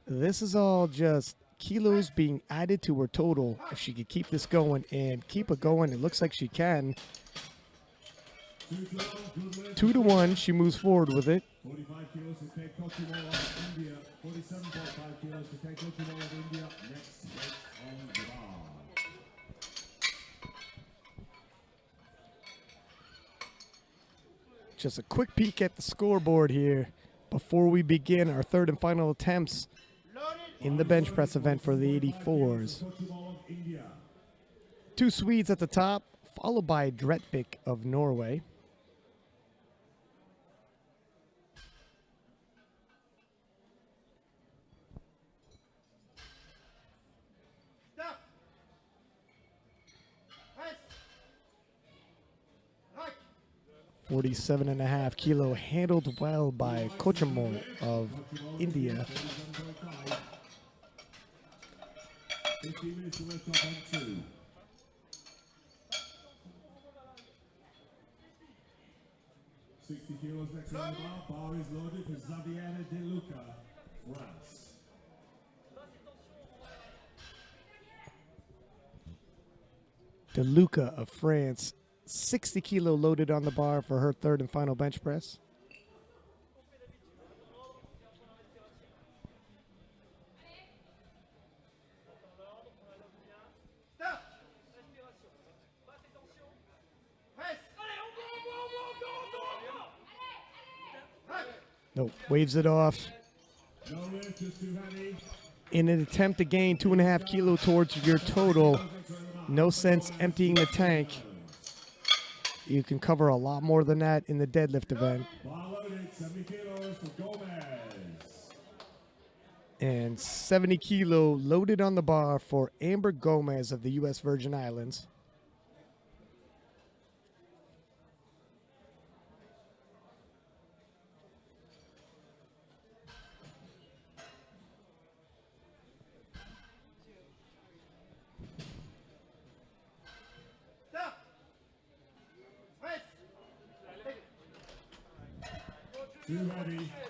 This is all just kilos being added to her total. If she could keep this going and keep it going, it looks like she can. 2-1, she moves forward with it. 45 kilos to take Kochimol of India. 47.5 kilos to take Kochimol of India. Next on the bar. Just a quick peek at the scoreboard here before we begin our third and final attempts in the bench press event for the 84s. 2 Swedes at the top, followed by Vettestig of Norway. Stop. 47.5 kilo, handled well by Kochimol of India. 15 minutes to lift off on 2. $60 kilos next on the bar. Bar is loaded for Xavier De Luca, France. De Luca of France, 60 kilo loaded on the bar for her third and final bench press. Nope, waves it off. No lift, just too heavy. In an attempt to gain 2.5 kilo towards your total, no sense emptying the tank. You can cover a lot more than that in the deadlift event. Bar loaded, 70 kilos for Gomez. And 70 kilo loaded on the bar for Amber Gomez of the U.S. Virgin Islands.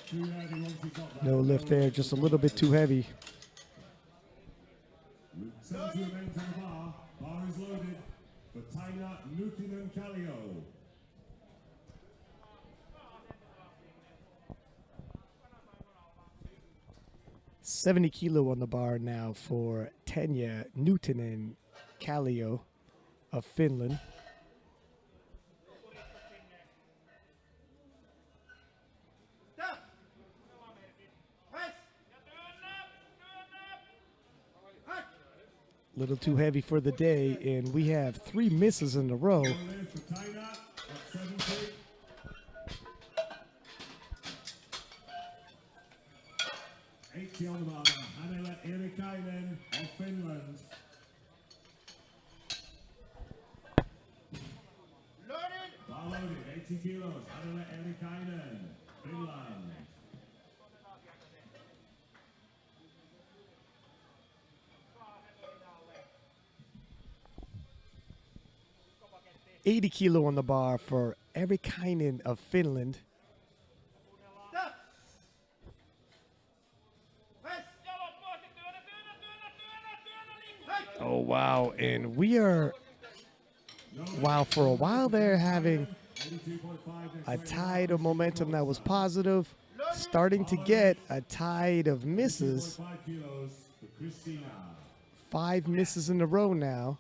Too heavy once you got that. No lift there, just a little bit too heavy. 72 remains on the bar. Bar is loaded for Taina Nutinen Kallio. $70 kilo on the bar now for Tanya Nutinen Kallio of Finland. Little too heavy for the day, and we have 3 misses in a row. For Taina at 70. $80 on the bar. Hannele Erikainen of Finland. Bar loaded, 80 kilos. Hannele Erikainen, Finland. 80 kilo on the bar for Erik Heinen of Finland. Stop. Press. Oh, wow. And we are, wow, for a while there having a tide of momentum that was positive, starting to get a tide of misses. 5 misses in a row now.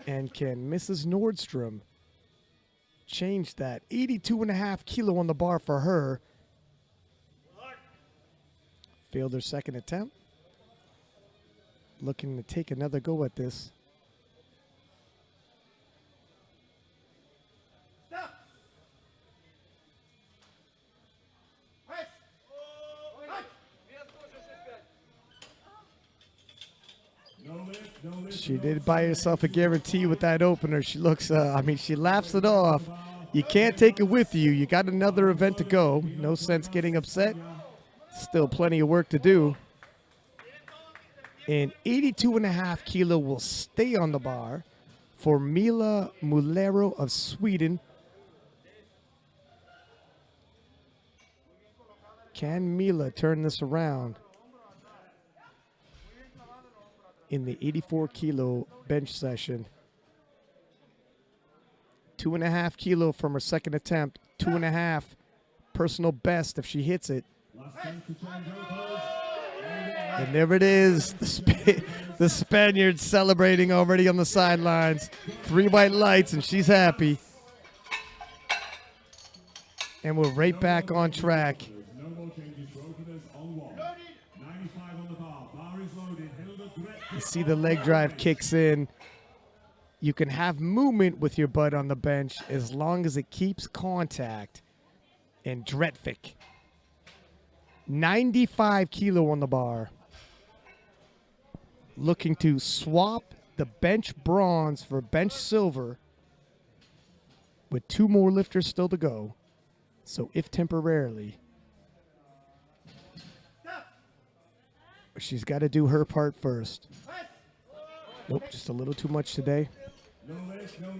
And can Mrs. Nordstrom change that? 82.5 kilo on the bar for her. Failed her second attempt. Looking to take another go at this. Stop. Press. She did buy herself a guarantee with that opener. She looks, I mean, she laughs it off. You can't take it with you. You got another event to go. No sense getting upset. Still plenty of work to do. And 82.5 kilo will stay on the bar for Mila Molero of Sweden. Can Mila turn this around in the 84 kilo bench session? 2.5 kilo from her second attempt. 2.5 personal best if she hits it. And there it is. The Spaniard celebrating already on the sidelines. 3 white lights and she's happy. And we're right back on track. You see the leg drive kicks in. You can have movement with your butt on the bench as long as it keeps contact. And Vettestig, 95 kilo on the bar. Looking to swap the bench bronze for bench silver with 2 more lifters still to go. So if temporarily, she's got to do her part first. Nope, just a little too much today. No lift, a little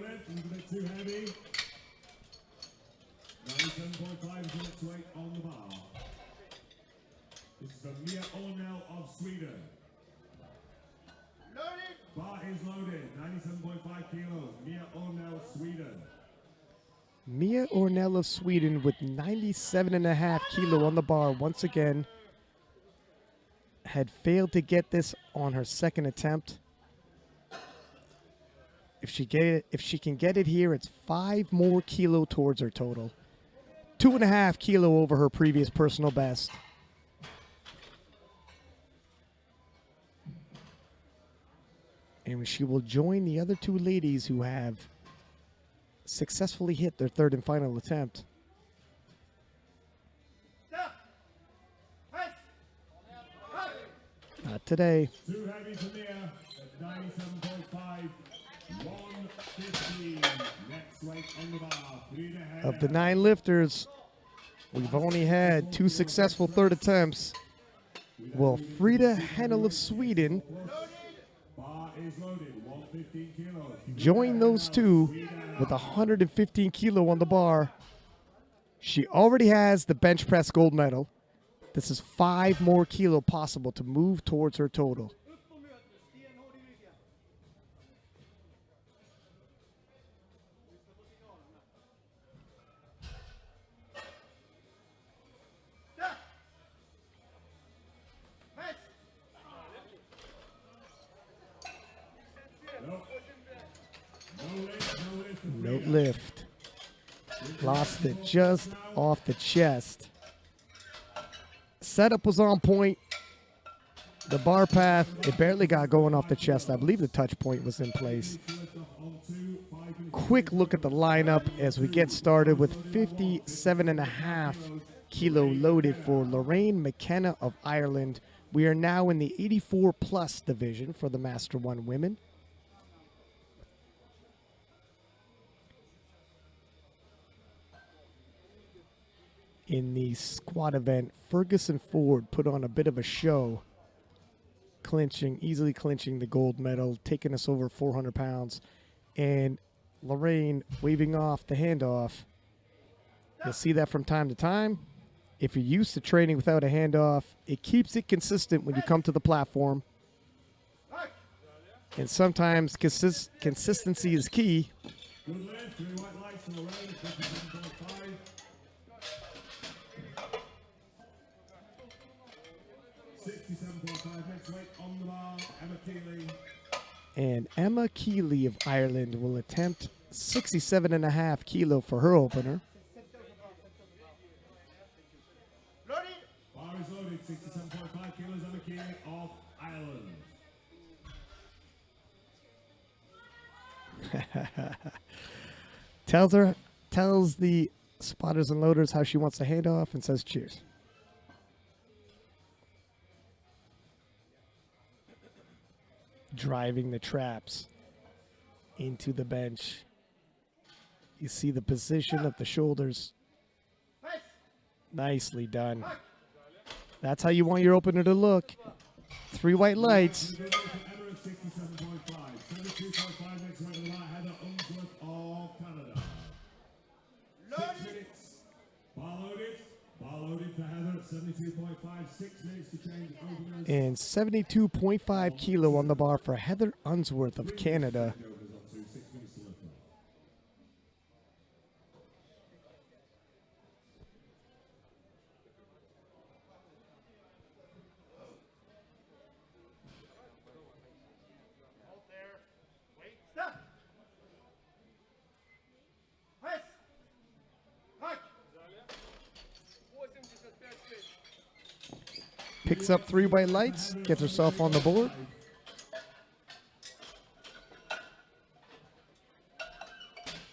bit too heavy. 97.5 minutes weight on the bar. This is the Mia Ornell of Sweden. Loaded. Bar is loaded, 97.5 kilos. Mia Ornell, Sweden. Mia Ornell of Sweden with 97.5 kilo on the bar once again. Had failed to get this on her second attempt. If she can get it here, it's 5 more kilo towards her total. 2.5 kilo over her previous personal best. And she will join the other 2 ladies who have successfully hit their third and final attempt. Stop. Press. Not today. Too heavy for Mia at 97.5. 150. Next weight on the bar. Frida Henno. Of the 9 lifters, we've only had 2 successful third attempts. Well, Frida Henno of Sweden Bar is loaded, 115 kilos. join those 2 with 115 kilo on the bar. She already has the bench press gold medal. This is 5 more kilo possible to move towards her total. No lift. Lost it just off the chest. Setup was on point. The bar path, it barely got going off the chest. I believe the touch point was in place. Quick look at the lineup as we get started with 57.5 kilo loaded for Lorraine Mckenna of Ireland. We are now in the 84 plus division for the Master 1 women. In the squat event, Ferguson Ford put on a bit of a show easily clinching the gold medal, taking us over 400 pounds. And Lorraine waving off the handoff. You'll see that from time to time. If you're used to training without a handoff, it keeps it consistent when you come to the platform. And sometimes consistency is key. Good lift, 3 white lights for Lorraine, 57.5. 67.5 next weight on the bar, Emma Keeley. And Emma Keeley of Ireland will attempt 67.5 kilo for her opener. Loaded. Bar is loaded, 67.5 kilos, Emma Keeley of Ireland. Tells the spotters and loaders how she wants to hand off and says cheers. Driving the traps into the bench. You see the position of the shoulders. Nice. Nicely done. That's how you want your opener to look. 3 white lights. Emma at 67.5. 72.5 next weight on the bar, Heather Unsworth of Canada. 6 minutes. Bar loaded for Heather at 72.5. 6 minutes to change openers. And 72.5 kilo on the bar for Heather Unsworth of Canada. Openers up to 6 minutes to lift off. Hold there. Wait. Stop. Nice. Hike. Picks up 3 white lights, gets herself on the board.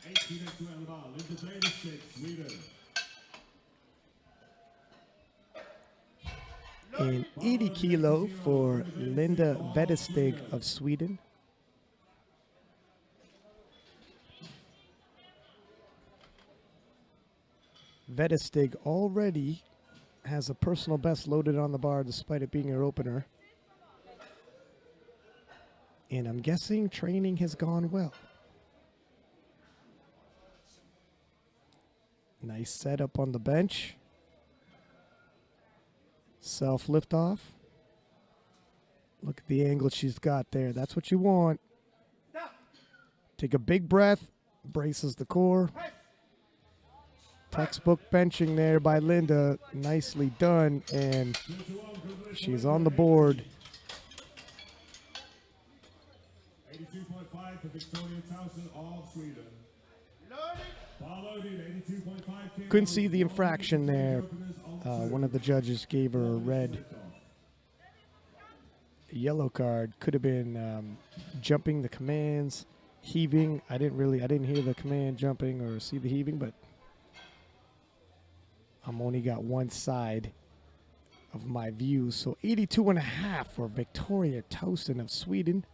Next weight on the bar, Linda Vettestig, Sweden. And 80 kilo for Linda Vettestig of Sweden. Vettestig already has a personal best loaded on the bar despite it being her opener. And I'm guessing training has gone well. Nice setup on the bench. Self lift off. Look at the angle she's got there. That's what you want. Stop. Take a big breath. Braces the core. Nice. Textbook benching there by Linda. Nicely done. And she's on the board. 82.5 for Victoria Towson of Sweden. Loaded. Bar loaded, 82.5 kilos. Couldn't see the infraction there. One of the judges gave her a red yellow card. Could have been jumping the commands, heaving. I didn't hear the command jumping or see the heaving, but I'm only got one side of my view. So 82.5 for Victoria Towson of Sweden.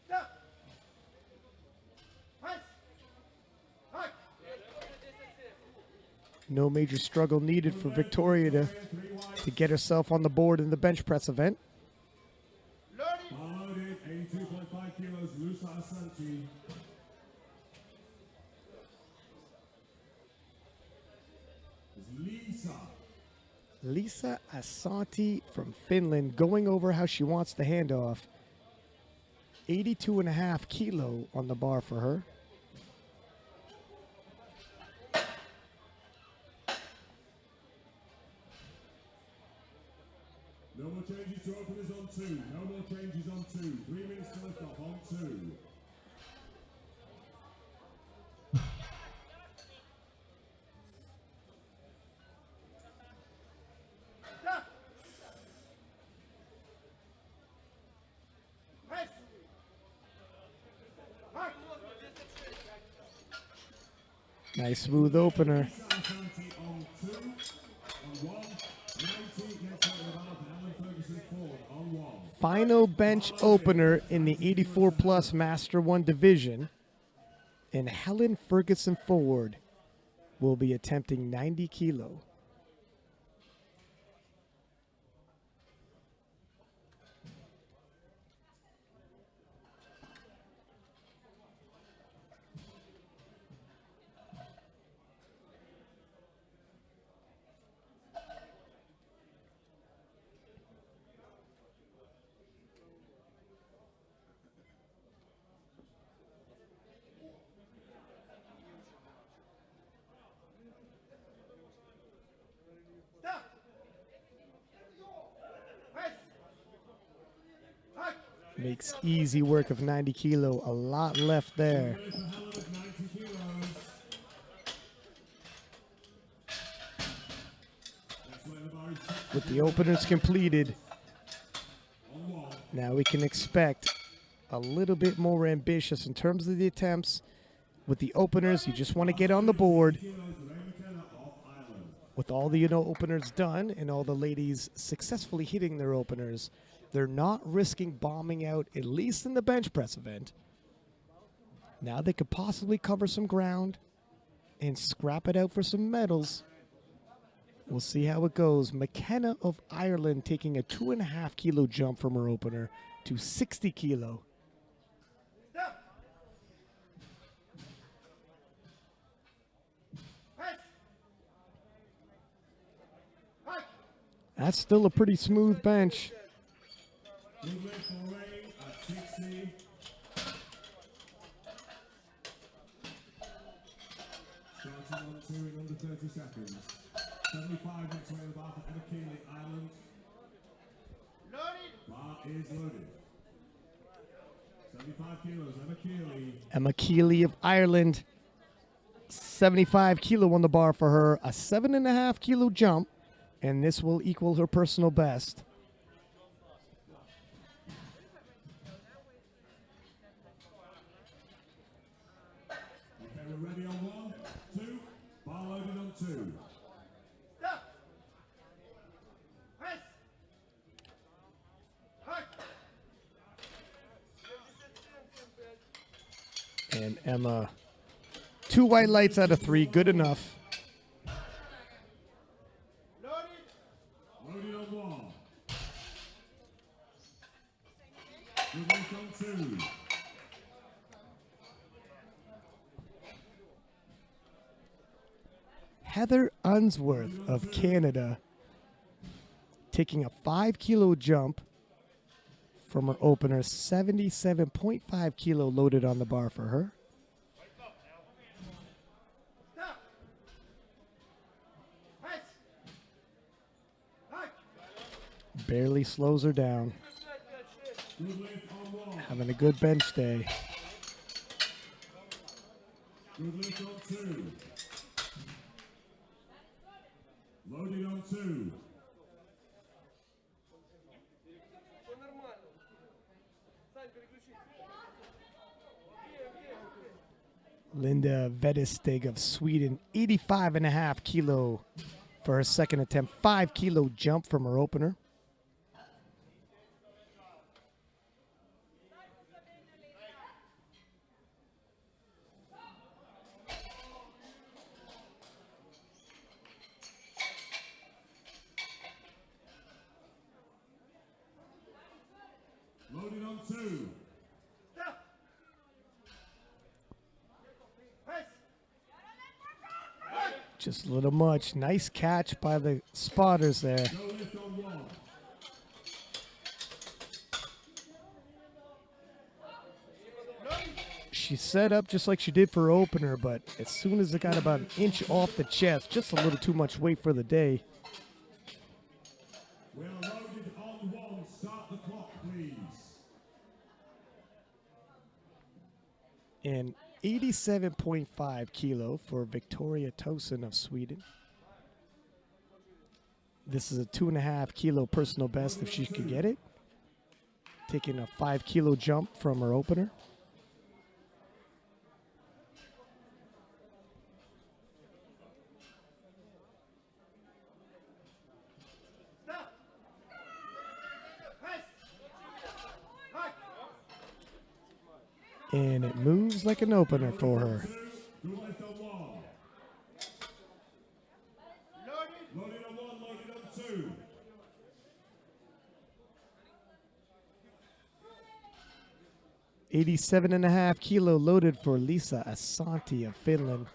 Stop. Nice. Hike. No major struggle needed for Victoria to get herself on the board in the bench press event. Loaded. Bar loaded, 82.5 kilos, Lusa Asante. Lisa Asante from Finland going over how she wants the handoff. 82.5 kilo on the bar for her. No more changes to openers on 2. No more changes on 2. 3 minutes to lift off on 2. Stop. Nice. Hike. Nice smooth opener. Asante on 2. On 1. 90. Next one on the bar for Helen Ferguson 4. On 1. Final bench opener in the 84 plus Master 1 division And Helen Ferguson Ford will be attempting 90 kilo. Stop. Press. Hike. Makes easy work of 90 kilo. A lot left there. There's for Helen at 90 kilos. That's where the bar is set With the openers completed, on one. now we can expect a little bit more ambitious in terms of the attempts. With the openers, you just want to get on the board. Kilos, Lorraine Mckenna of Ireland. With all the openers done and all the ladies successfully hitting their openers, they're not risking bombing out, at least in the bench press event. Now they could possibly cover some ground and scrap it out for some medals. We'll see how it goes. McKenna of Ireland taking a 2.5 kilo jump from her opener to 60 kilo. Stop. Press. Hike. That's still a pretty smooth bench. Good lift for Lorraine at 60. Starting on 2 in under 30 seconds. 75 next way to the bar for Emma Keeley, Ireland. Loaded. Bar is loaded. 75 kilos, Emma Keeley. Emma Keeley of Ireland, 75 kilo on the bar for her, a 7.5 kilo jump, and this will equal her personal best. Okay, we're ready on 1, 2. Bar loaded on 2. Stop. Press. Hike. And Emma, 2 white lights out of 3, good enough. Loaded. Loaded on 1. Good lift on 2. Heather Unsworth of Canada taking a 5 kilo jump from her opener, 77.5 kilo loaded on the bar for her. Stop. Press. Hike. Barely slows her down. Good lift on 1. Having a good bench day. Good lift on 2. Loaded on 2. Linda Vettestig of Sweden, 85.5 kilo for her second attempt. 5 kilo jump from her opener. Loaded on 2. Stop. Press. Hike. Just a little much. Nice catch by the spotters there. No lift on 1. Loaded. She set up just like she did for her opener, but as soon as it got about an inch off the chest, just a little too much weight for the day. We are loaded on 1. Start the clock, please. And 87.5 kilo for Victoria Towson of Sweden. This is a 2.5 kilo personal best if she could get it. Taking a 5 kilo jump from her opener. Stop. Press. Hike. And it moves like an opener for her. Good lift on 1. Loaded. Loaded on 1, loaded on 2. $87.5 kilo loaded for Lisa Asante of Finland.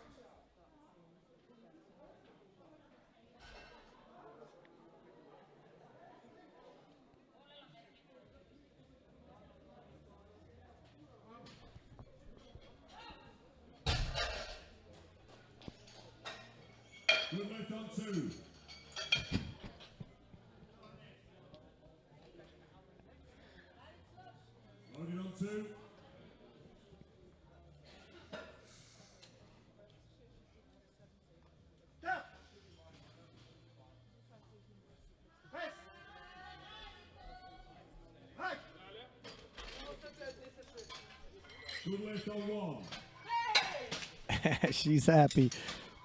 Good lift on 2. Loaded on 2. Stop. Press. Hike. Good lift on 1. She's happy.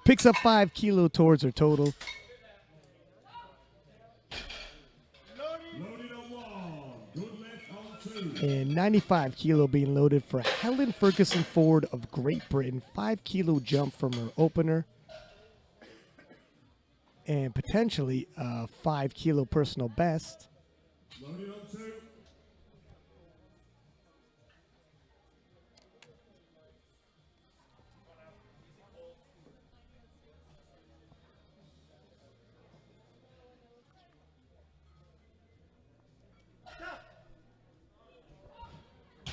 Picks up 5 kilo towards her total. Loaded on 1. Good lift on 2. And 95 kilo being loaded for Helen Ferguson Ford of Great Britain. 5 kilo jump from her opener. And potentially a 5 kilo personal best. Loaded on 2. Stop.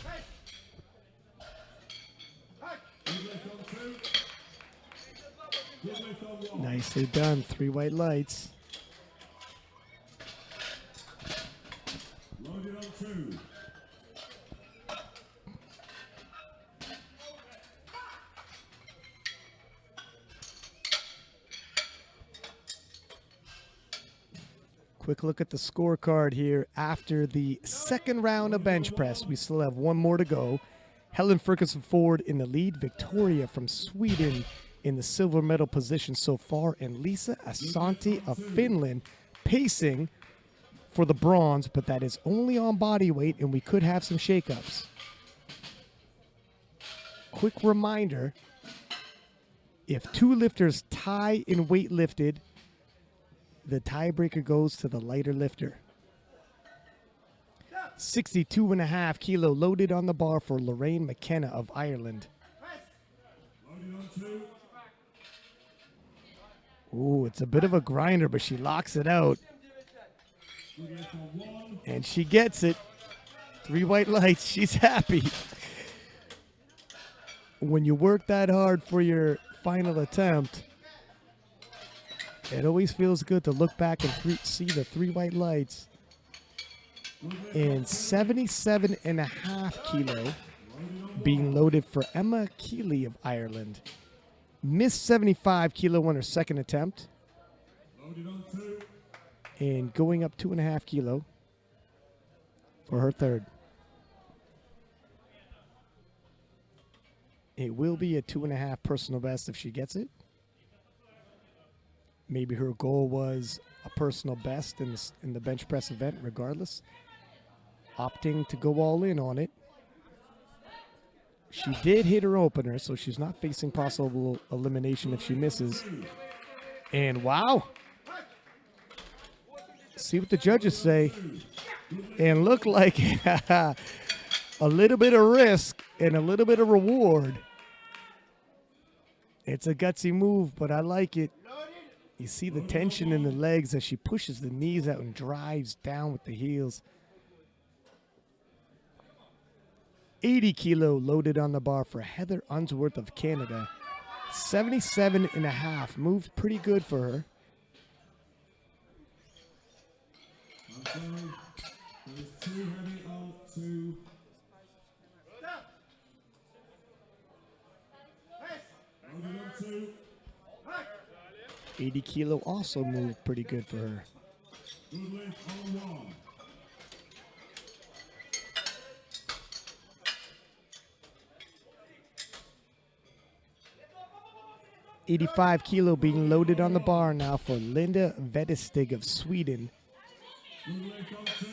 Press. Hike. Good lift on 2. Good lift on 1. Nicely done. 3 white lights. Loaded on 2. Quick look at the scorecard here. After the second round of bench press, we still have one more to go. Helen Ferguson Ford in the lead. Victoria from Sweden in the silver medal position so far. And Lisa Asante of Finland pacing for the bronze, but that is only on body weight, and we could have some shakeups. Quick reminder, if 2 lifters tie in weight lifted, the tiebreaker goes to the lighter lifter. 62.5 kilo loaded on the bar for Lorraine Mckenna of Ireland. Press. Loaded on 2. Ooh, it's a bit of a grinder, but she locks it out. Good lift on 1. And she gets it. 3 white lights. She's happy. When you work that hard for your final attempt, it always feels good to look back and see the 3 white lights. And 77.5 kilo being loaded for Emma Keeley of Ireland. Missed 75 kilo on her second attempt. Loaded on 2. And going up 2.5 kilo for her third. It will be a 2.5 personal best if she gets it. Maybe her goal was a personal best in the bench press event regardless. Opting to go all in on it. She did hit her opener, so she's not facing possible elimination if she misses. And wow. See what the judges say. And look like a little bit of risk and a little bit of reward. It's a gutsy move, but I like it. You see the tension in the legs as she pushes the knees out and drives down with the heels. 80 kilo loaded on the bar for Heather Unsworth of Canada. 77.5 moved pretty good for her. I'm sorry. There's 2 heavy on 2. Stop. Press. Loaded on 2. Hike. 80 kilo also moved pretty good for her. Good lift on 1. 85 kilo being loaded on the bar now for Linda Vettestig of Sweden. Good lift on 2.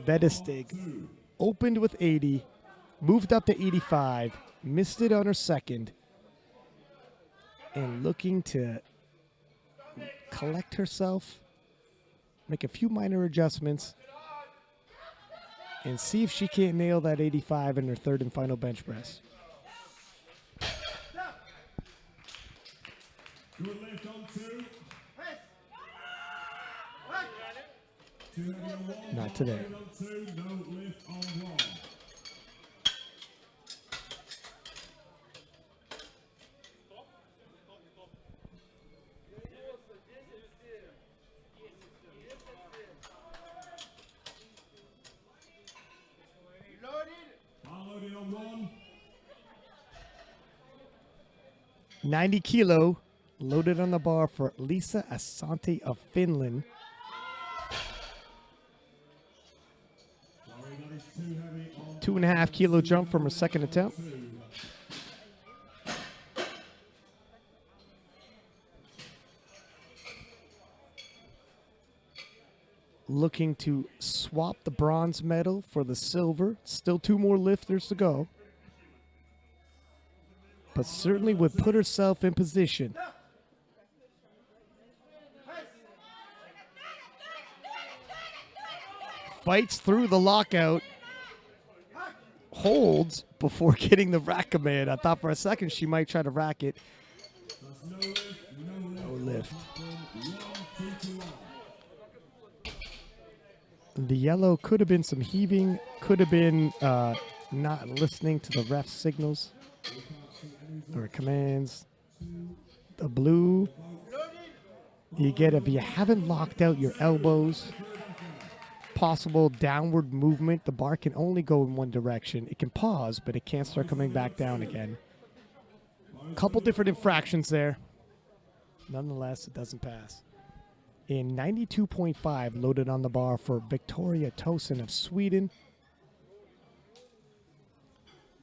Vettestig opened with 80, moved up to 85, missed it on her second, and looking to collect herself, make a few minor adjustments, and see if she can't nail that 85 in her third and final bench press. Good lift on 2. Press. Right. 2 heavy on 1. Not today. Loaded on 2. No lift on 1. Loaded. Bar loaded on 1. 90 kilo loaded on the bar for Lisa Asante of Finland. Sorry, that is too heavy on 2.5 kilo jump from her second attempt. 2. Looking to swap the bronze medal for the silver. Still 2 more lifters to go. But certainly would put herself in position. Fights through the lockout. Holds before getting the rack command. I thought for a second she might try to rack it. No lift. The yellow could have been some heaving, could have been not listening to the ref signals or commands. The blue, you get if you haven't locked out your elbows, possible downward movement. The bar can only go in one direction. It can pause, but it can't start coming back down again. Couple different infractions there. Nonetheless, it doesn't pass. In 92.5 loaded on the bar for Victoria Towson of Sweden.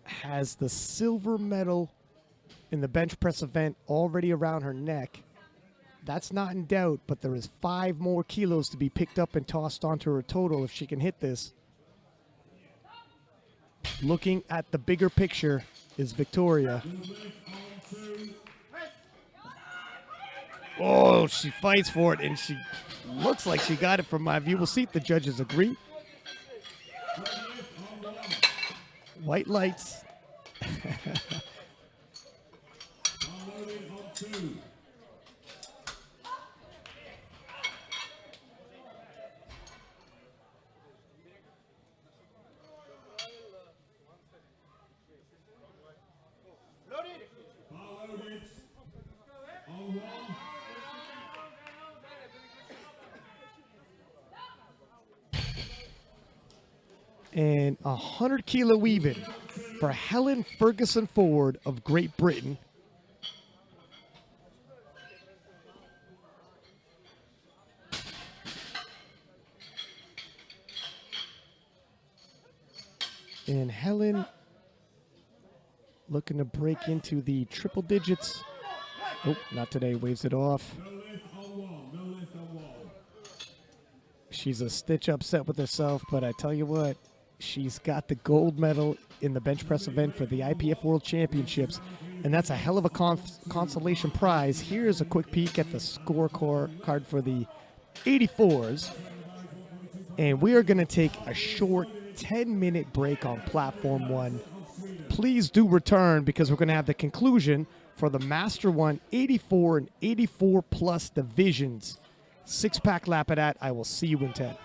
Has the silver medal in the bench press event already around her neck. That's not in doubt, but there is 5 more kilos to be picked up and tossed onto her total if she can hit this. Looking at the bigger picture is Victoria. Oh, she fights for it, and she looks like she got it from my view. We'll see if the judges agree. White lights. And 100 kilo even for Helen Ferguson Ford of Great Britain. And Helen looking to break into the triple digits. Oh, not today, waves it off. She's a stitch upset with herself, but I tell you what, she's got the gold medal in the bench press event for the IPF World Championships, and that's a hell of a consolation prize. Here's a quick peek at the scorecard for the 84s, and we are going to take a short 10-minute break on Platform 1. Please do return because we're going to have the conclusion for the Master 1 84 and 84 plus divisions. 6-pack lap of that. I will see you in 10.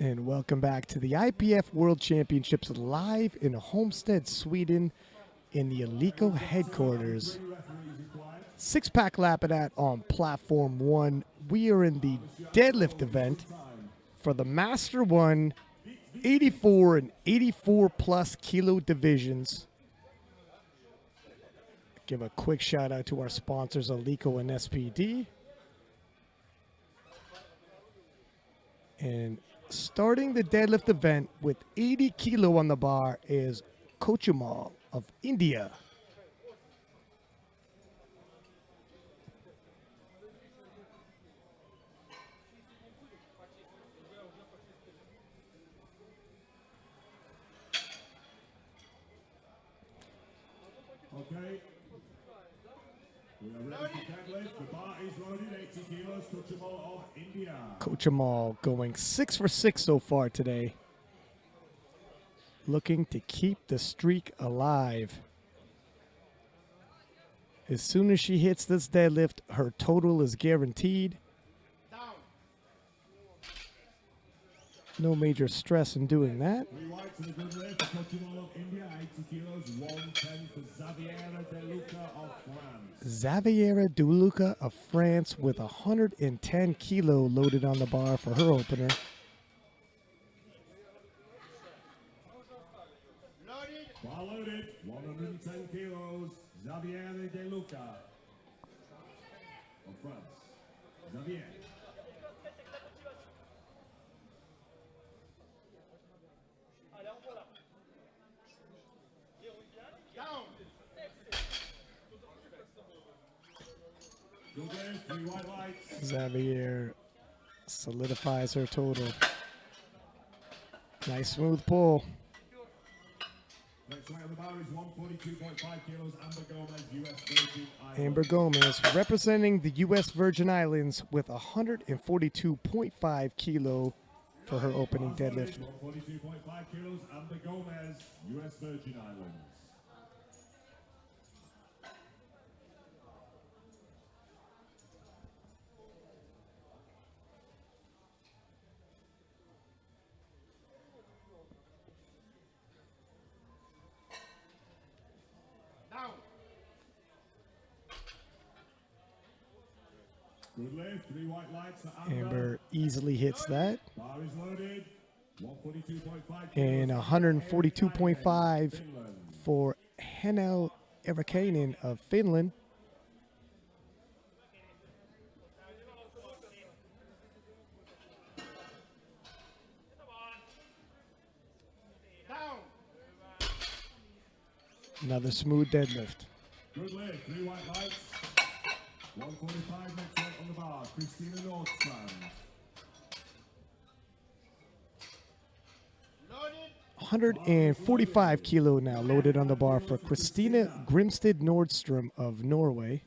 And welcome back to the IPF World Championships live in Homestead, Sweden, in the Alico headquarters. Six-pack lap of that on platform 1. We are in the deadlift event for the Master 1, 84 and 84 plus kilo divisions. Give a quick shout out to our sponsors, Alico and SPD. And starting the deadlift event with 80 kilo on the bar is Kochumal of India. Okay. We are ready for deadlift. The bar is loaded, 80 kilos, Kochumal of India. Kochumal going 6 for 6 so far today. Looking to keep the streak alive. As soon as she hits this deadlift, her total is guaranteed. No major stress in doing that. Three whites and a good lift. Kochumal of India, 80 kilos, 110 for Xavier De Luca of France. Xavier De Luca of France with 110 kilo loaded on the bar for her opener. Loaded. Bar loaded, 110 kilos, Xavier De Luca of France. Xavier. Down. Good lift, three white lights. Xavier solidifies her total. Nice smooth pull. Next weight on the bar is 142.5 kilos, Amber Gomez, US Virgin Islands. Amber Gomez representing the U.S. Virgin Islands with 142.5 kilo for her opening deadlift. 142.5 kilos, Amber Gomez, US Virgin Islands. Down. Good lift, three white lights for Amber. Amber easily hits that. Bar is loaded, 142.5 kilos. And 142.5 Finland. for Helen Ferguson of Finland. Down. Another smooth deadlift. Good lift, three white lights. 145 next weight on the bar, Christina Nordstrom. Loaded. 145 kilo now loaded on the bar for Christina Grimstead Nordstrom of Norway.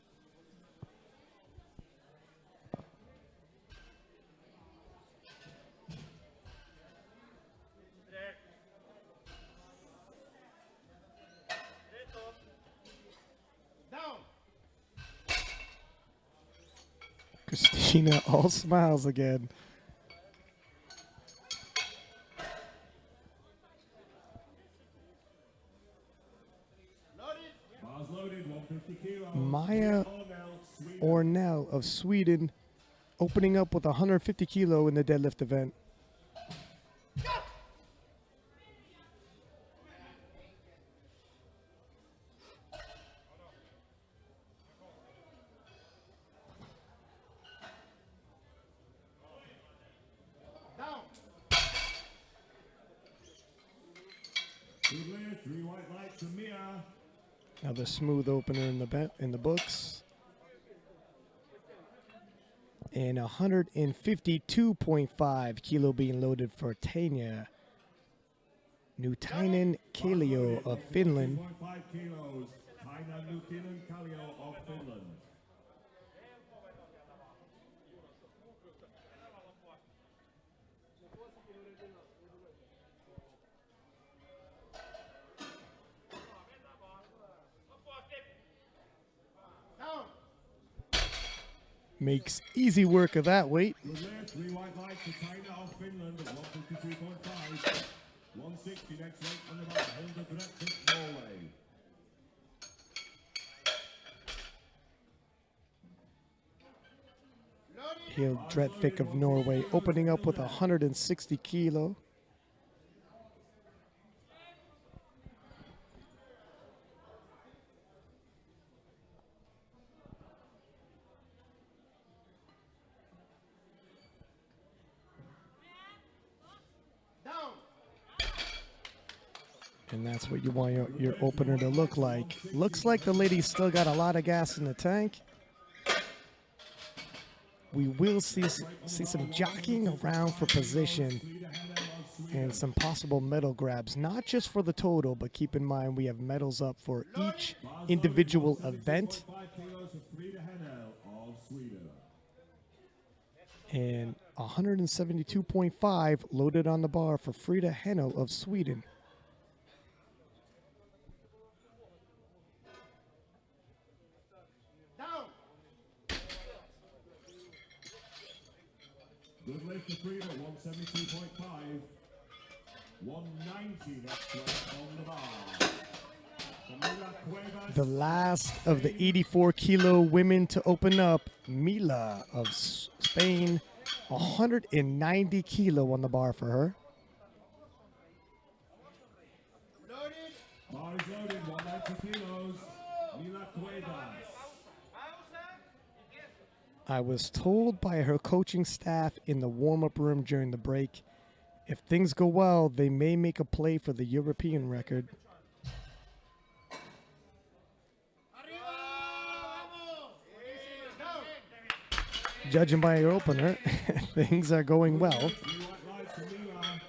Down. Christina all smiles again. Loaded. Bars loaded, 150 kilos. Maya Sweden. Ornell of Sweden opening up with 150 kilo in the deadlift event. Down. Good lift, three white lights for Mila. Another smooth opener in the books. And 152.5 kilo being loaded for Tanya Nutinen Kallio of Finland. 2.5 kilos, Heinen Nutinen Kallio of Finland. Down. Makes easy work of that weight. Good lift, 3 white lights for China of Finland at 152.5. 160 next weight on the bar, Hilda Vettestig, Norway. Hild Dretvik of Norway opening up with 160 kilo. Down. And that's what you want your opener to look like. Looks like the lady's still got a lot of gas in the tank. We will see some jockeying around for position and some possible medal grabs, not just for the total, but keep in mind we have medals up for each individual event. 5 kilos of Frida Henno of Sweden. And 172.5 loaded on the bar for Frida Henno of Sweden. Down. Good lift for Frida, 172.5. 190 next weight on the bar. The last of the 84 kilo women to open up, Mila of Spain, 190 kilo on the bar for her. Loaded. Bar is loaded, 190 kilos. Mila Cuevas. I was told by her coaching staff in the warm-up room during the break, if things go well, they may make a play for the European record. Judging by your opener, things are going well. 3 white lights for Mila.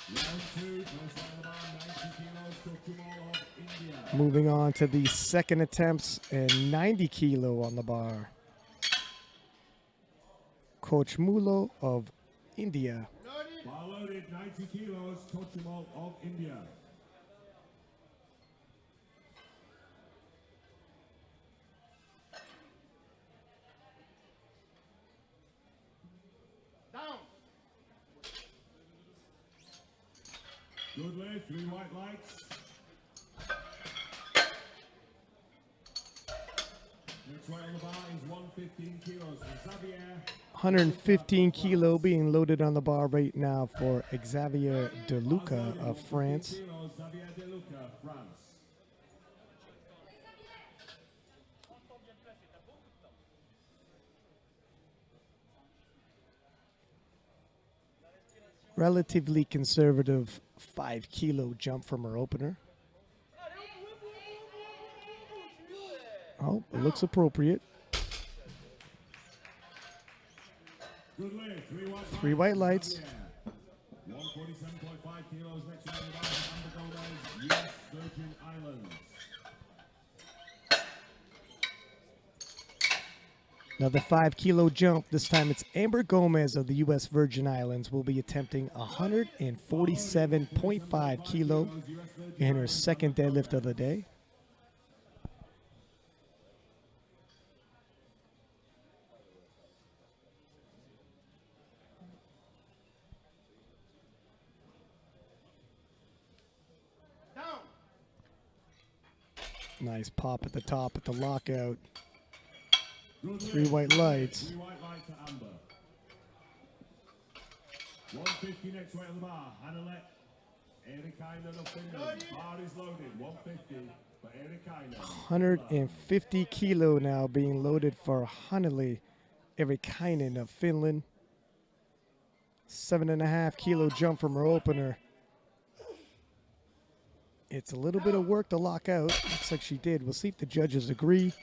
Round 2, first on the bar, 90 kilos, Tosin of India. Moving on to the second attempts and 90 kilo on the bar. Coach Mulo of India. Loaded. Bar loaded, 90 kilos, Tosin of India. Down. Good lift, 3 white lights. Next weight on the bar is 115 kilos for Xavier. 115 kilo being loaded on the bar right now for Xavier De Luca of France. Kilos, Xavier De Luca, France. Relatively conservative 5 kilo jump from her opener. Oh, it looks appropriate. Good lift, 3 white lights. Yeah. 147.5 kilos next round of Amber Gomez, US Virgin Islands. Another 5 kilo jump. This time it's Amber Gomez of the US Virgin Islands will be attempting 147.5 kilo in her second deadlift of the day. Down. Nice pop at the top at the lockout. Good 3 lift, white lights. 3 white lights to Amber. 150 next weight on the bar. Hannelet, Erik Heinen of Finland. Bar is loaded, 150 for Erik Heinen. 150 kilo now being loaded for Hanneli Erik Heinen of Finland. 7.5 kilo jump from her opener. It's a little bit of work to lock out. Looks like she did. We'll see if the judges agree.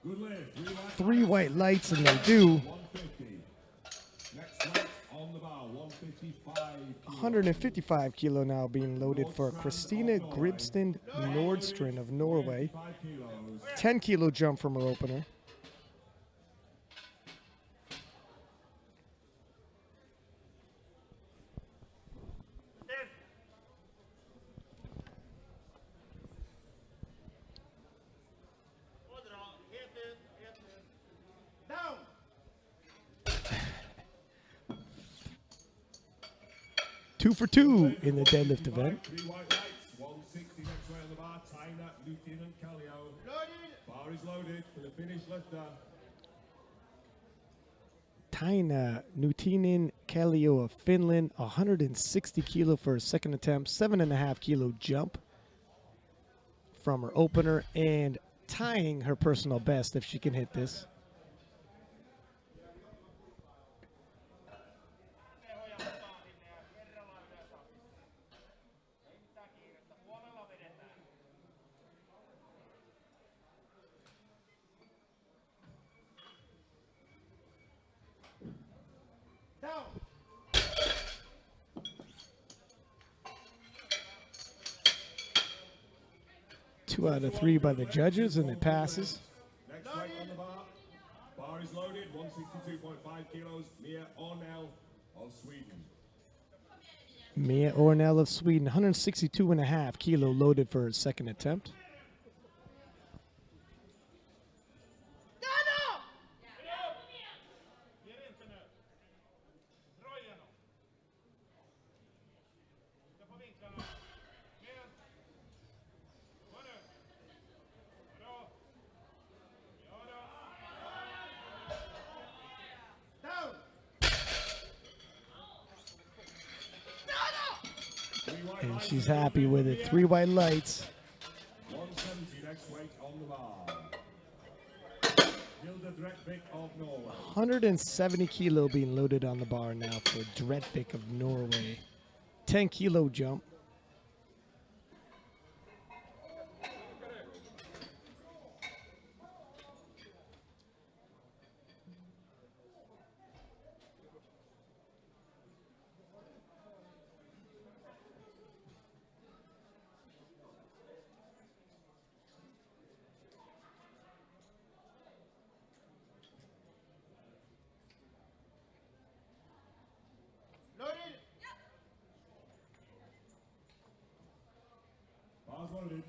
Good lift, 3 white lights, and they do. 150. Next weight on the bar, 155. 155 kilo now being loaded for Christina Gribston Nordstrom of Norway. 5 kilos. 10 kilo jump from her opener. 2 for 2 in the deadlift event. 3 white lights, 160 next way on the bar. Taina, Lukin and Kallio. Loaded. Bar is loaded for the finish lifter. Taina Nutinen Kallio of Finland, 160 kilo for her second attempt, 7.5 kilo jump from her opener, and tying her personal best if she can hit this. Down. 2 out of 3 by the judges, and it passes. Next weight on the bar. Bar is loaded, 162.5 kilos. Mia Ornell of Sweden. Mia Ornell of Sweden, 162.5 kilo loaded for her second attempt. And she's happy with it. 3 white lights. 170 next weight on the bar. Hilda Drekvik of Norway. 170 kilo being loaded on the bar now for Dredvik of Norway. 10 kilo jump. Loaded. Bar's loaded.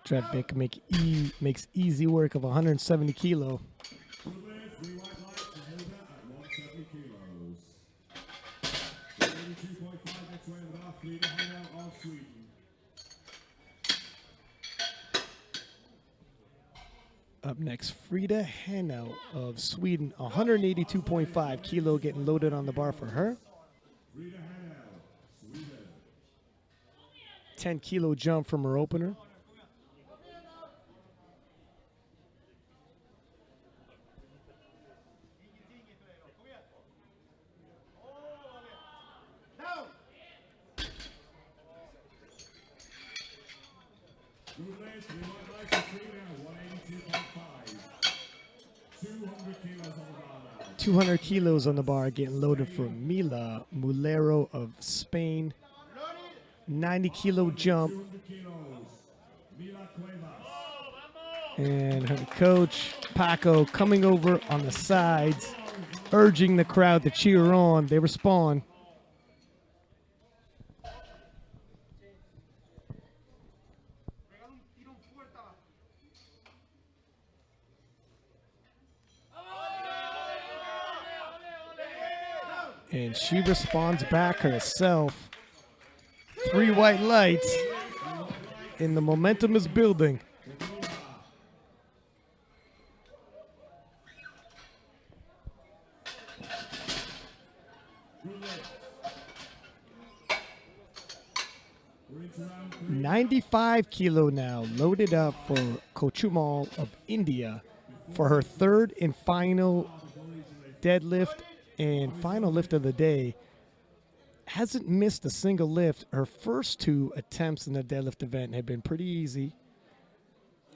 Dredvik makes easy work of 170 kilo. 3 white lights to Hilda at 170 kilos. 82.5 next way on the bar. Frida Henno of Sweden. Up next, Frida Hanno of Sweden, 182.5 kilo getting loaded on the bar for her. Frida Henno, Sweden. 10 kilo jump from her opener. Down. Good race, 3 white lights to Frida, 182.5. 200 kilos on the bar now. 200 kilos on the bar getting loaded for Mila Molero of Spain. Loaded. 90 kilo jump. 200 kilos. Mila Cuevas. And her coach, Paco, coming over on the sides, urging the crowd to cheer her on. They respond. And she responds back herself. 3 white lights. And the momentum is building. We're into round 3. 95 kilo now, loaded up for Kochumal of India for her third and final deadlift and final lift of the day. Hasn't missed a single lift. Her first 2 attempts in the deadlift event had been pretty easy.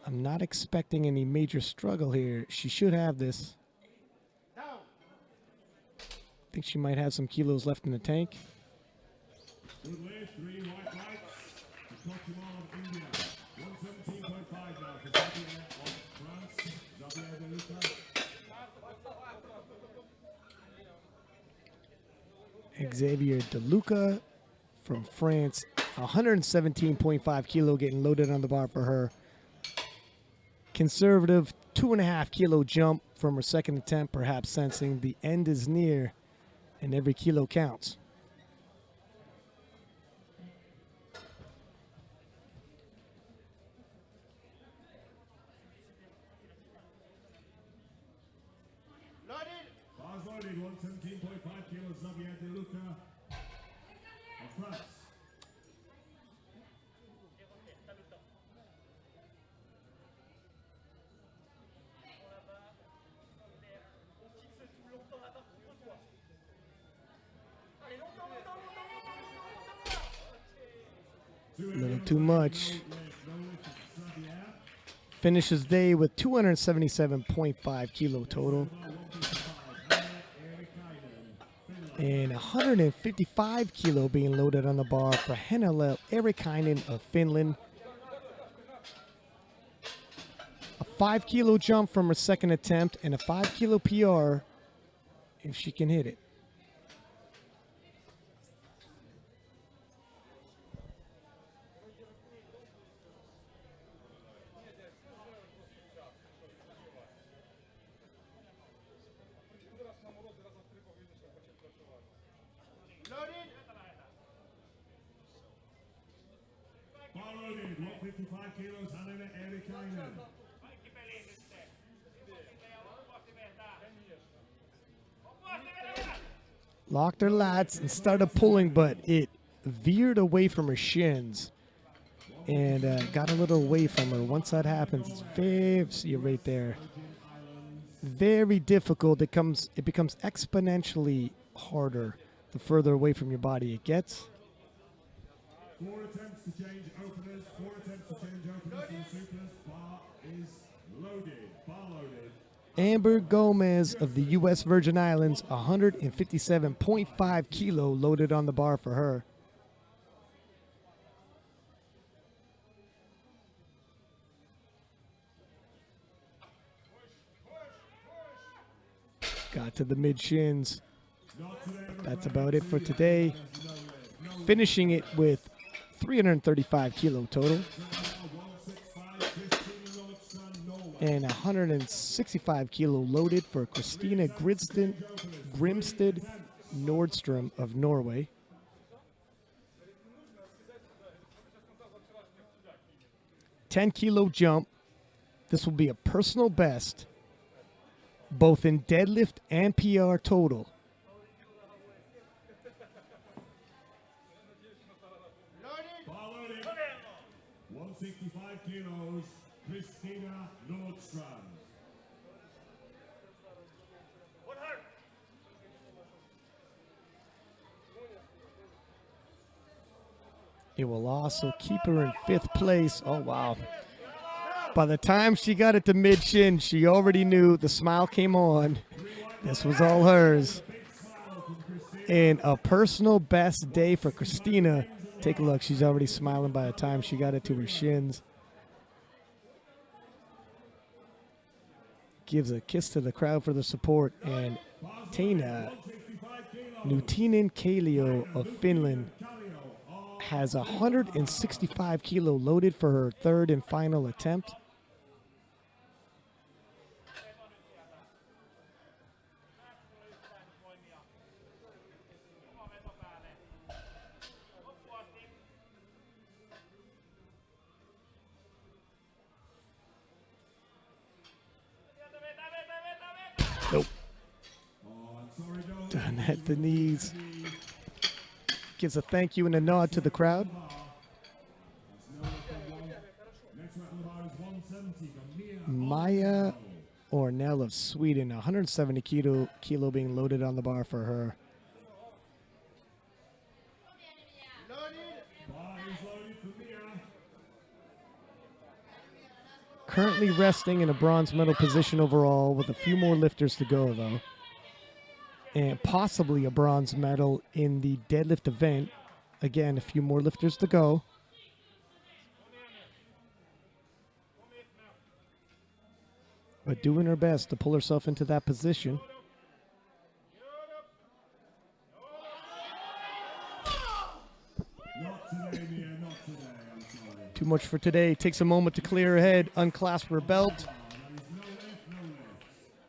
I'm not expecting any major struggle here. She should have this. Down. I think she might have some kilos left in the tank. Good race, 3 white lights to Kochumal of India. 117.5 now for Xavier of France. Xavier De Luca. Xavier De Luca from France, 117.5 kilo getting loaded on the bar for her. Conservative 2.5 kilo jump from her second attempt, perhaps sensing the end is near and every kilo counts. Loaded. Bars loaded, 117.5 kilos, Xavier De Luca of France. A little too much. Finishes day with 277.5 kilo total. And 155 kilo being loaded on the bar for Helen Ferguson of Finland. A 5 kilo jump from her second attempt and a 5 kilo PR if she can hit it. Loaded. Bar loaded, 155 kilos, Helen Ferguson. Locked her lats and started pulling, but it veered away from her shins and got a little away from her. Once that happens, it's very, see you right there, very difficult. It becomes exponentially harder the further away from your body it gets. 4 attempts to change openers, 4 attempts to change openers from supers. Bar is loaded, bar loaded. Amber Gomez of the U.S. Virgin Islands, 157.5 kilo loaded on the bar for her. Got to the mid shins. That's about it for today. Finishing it with 335 kilo total. And 165 kilo loaded for Christina Grimstead, Nordstrom of Norway. $10 kilo jump. This will be a personal best, both in deadlift and PR total. Bar loaded, 165 kilos, Christina Nordstrom. It will also keep her in 5th place. Oh, wow. By the time she got it to mid-shin, she already knew. The smile came on. This was all hers. And a personal best day for Christina. Take a look. She's already smiling by the time she got it to her shins. Gives a kiss to the crowd for the support. And Taina Nuutinen Kallio of Finland has 165 kilo loaded for her 3rd and final attempt. Nope. Done at the knees. Gives a thank you and a nod to the crowd. Maya Ornell of Sweden, 170 kilo being loaded on the bar for her. Currently resting in a bronze medal position overall with a few more lifters to go, though. And possibly a bronze medal in the deadlift event. Again, a few more lifters to go. But doing her best to pull herself into that position. Too much for today. Takes a moment to clear her head, unclasp her belt,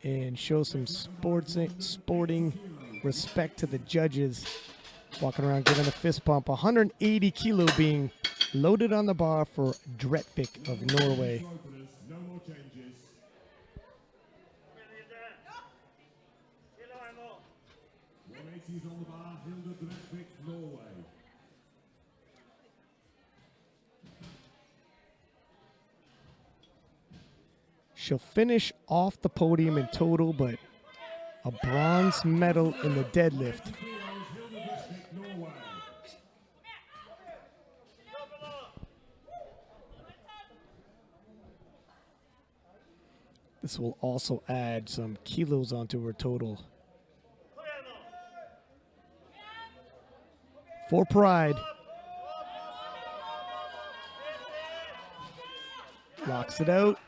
and show some sporting respect to the judges. Walking around giving a fist pump. 180 kilo being loaded on the bar for Vettestig of Norway. No more changes. 180s on the bar, Hilda Vettestig, Norway. She'll finish off the podium in total, but a bronze medal in the deadlift. This will also add some kilos onto her total. For pride. Locks it out.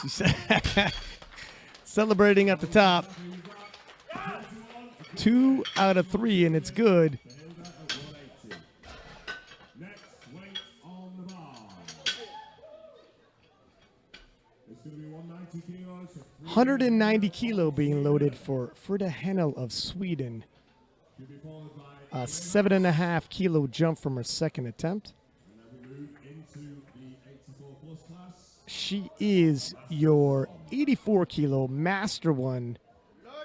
She's celebrating at the top. 2 out of 3, and it's good. Next weight on the bar. It's going to be 190 kilos. 190 kilo being loaded for Frida Henno of Sweden. A 7.5 kilo jump from her second attempt. And then we move into the 84 plus class. She is your 84 kilo Master One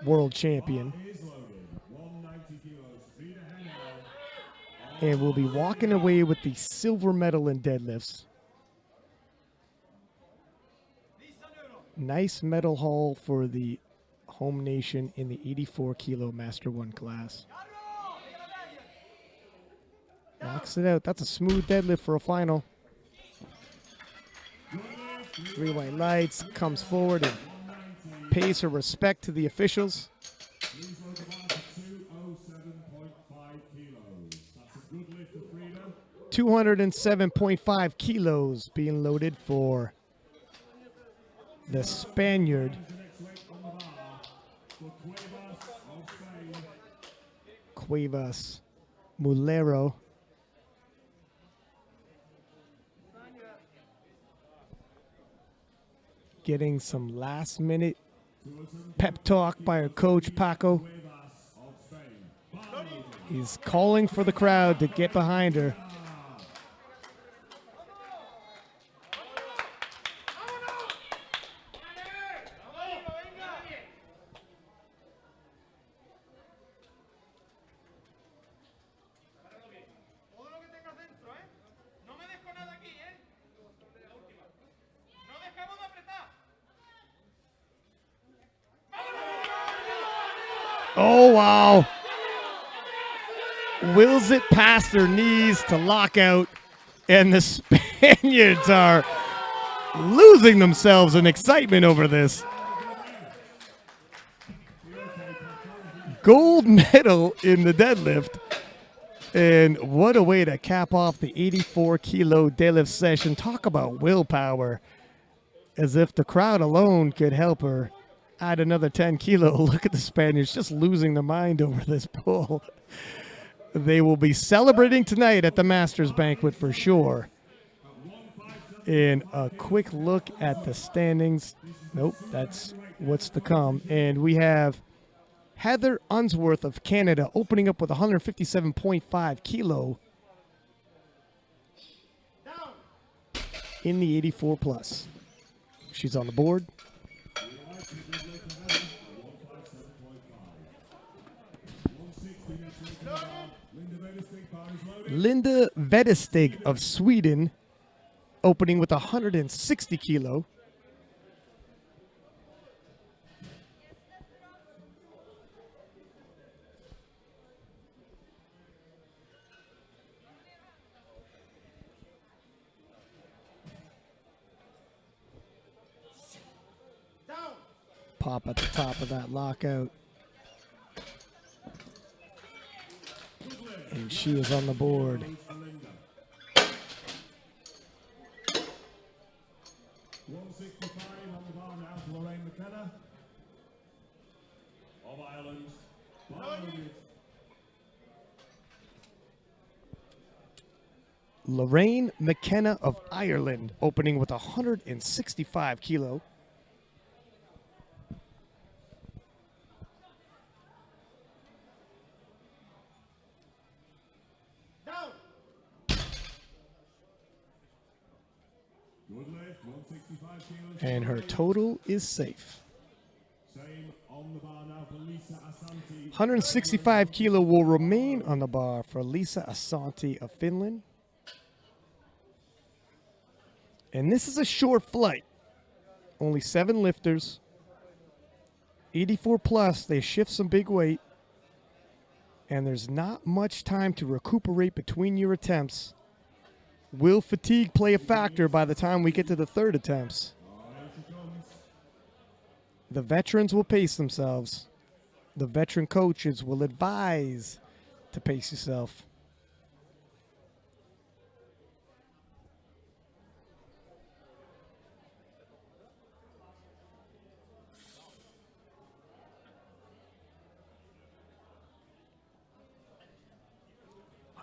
world champion. Is loaded. 190 kilos. Frida Hanno. And will be walking away with the silver medal in deadlifts. Nice medal haul for the home nation in the 84 kilo Master One class. Knocks it out. That's a smooth deadlift for a final. 3 white lights, comes forward and pays her respect to the officials. Please load the bar to 207.5 kilos. That's a good lift for Frida. 207.5 kilos being loaded for the Spaniard. The next weight on the bar for Cuevas of Spain. Cuevas Molero. Getting some last minute pep talk by her coach Paco. Cuevas of Spain. He's calling for the crowd to get behind her. Todo lo que tengas dentro, ¿eh? No me dejo nada aquí, ¿eh? No dejamos de apretar. Oh, wow. Wills it past her knees to lock out. And the Spaniards are losing themselves in excitement over this. Gold medal in the deadlift. And what a way to cap off the 84 kilo deadlift session. Talk about willpower. As if the crowd alone could help her add another 10 kilo. Look at the Spaniards just losing their mind over this pull. They will be celebrating tonight at the Masters Banquet for sure. And a quick look at the standings. Nope, that's what's to come. And we have Heather Unsworth of Canada opening up with 157.5 kilo in the 84 plus. She's on the board. Linda Vettestig of Sweden opening with 160 kilo. Pop at the top of that lockout. And she is on the board. On the bar now for Lorraine Mckenna of Ireland. Lorraine Mckenna of Ireland, opening with 165 kilo. Down. Good lift, 165 kilos. And her total is safe. Same on the bar now for Lisa Asante. 165 kilo will remain on the bar for Lisa Asante of Finland. And this is a short flight. Only 7 lifters. 84 plus, they shift some big weight. And there's not much time to recuperate between your attempts. Will fatigue play a factor by the time we get to the third attempts? The veterans will pace themselves. The veteran coaches will advise to pace yourself.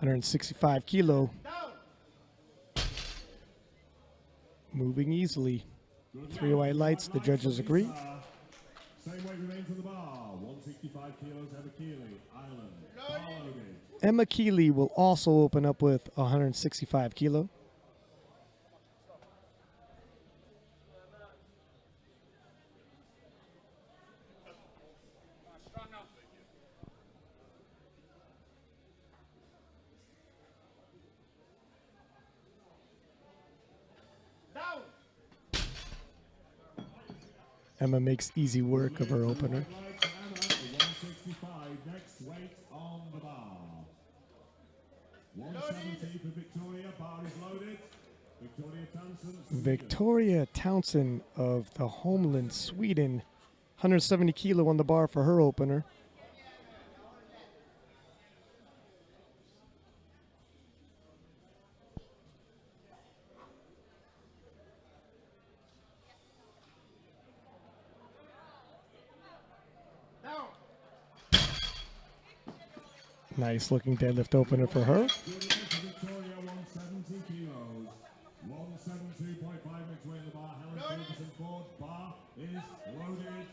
$165 kilo. Moving easily. 3 white lights, the judges agree. Same weight remains on the bar. 165 kilos, Emma Keeley, Ireland. Followed. Emma Keeley will also open up with 165 kilo. Emma makes easy work of her opener. Emma, the 165. Next weight on the bar. 170 for Victoria. Bar is loaded. Victoria Townsend. Victoria Townsend of the homeland, Sweden. 170 kilo on the bar for her opener. Nice looking deadlift opener for her. Victoria, 170 kilos. 172.5 next weight on the bar. Helen Ferguson Ford. Bar is loaded.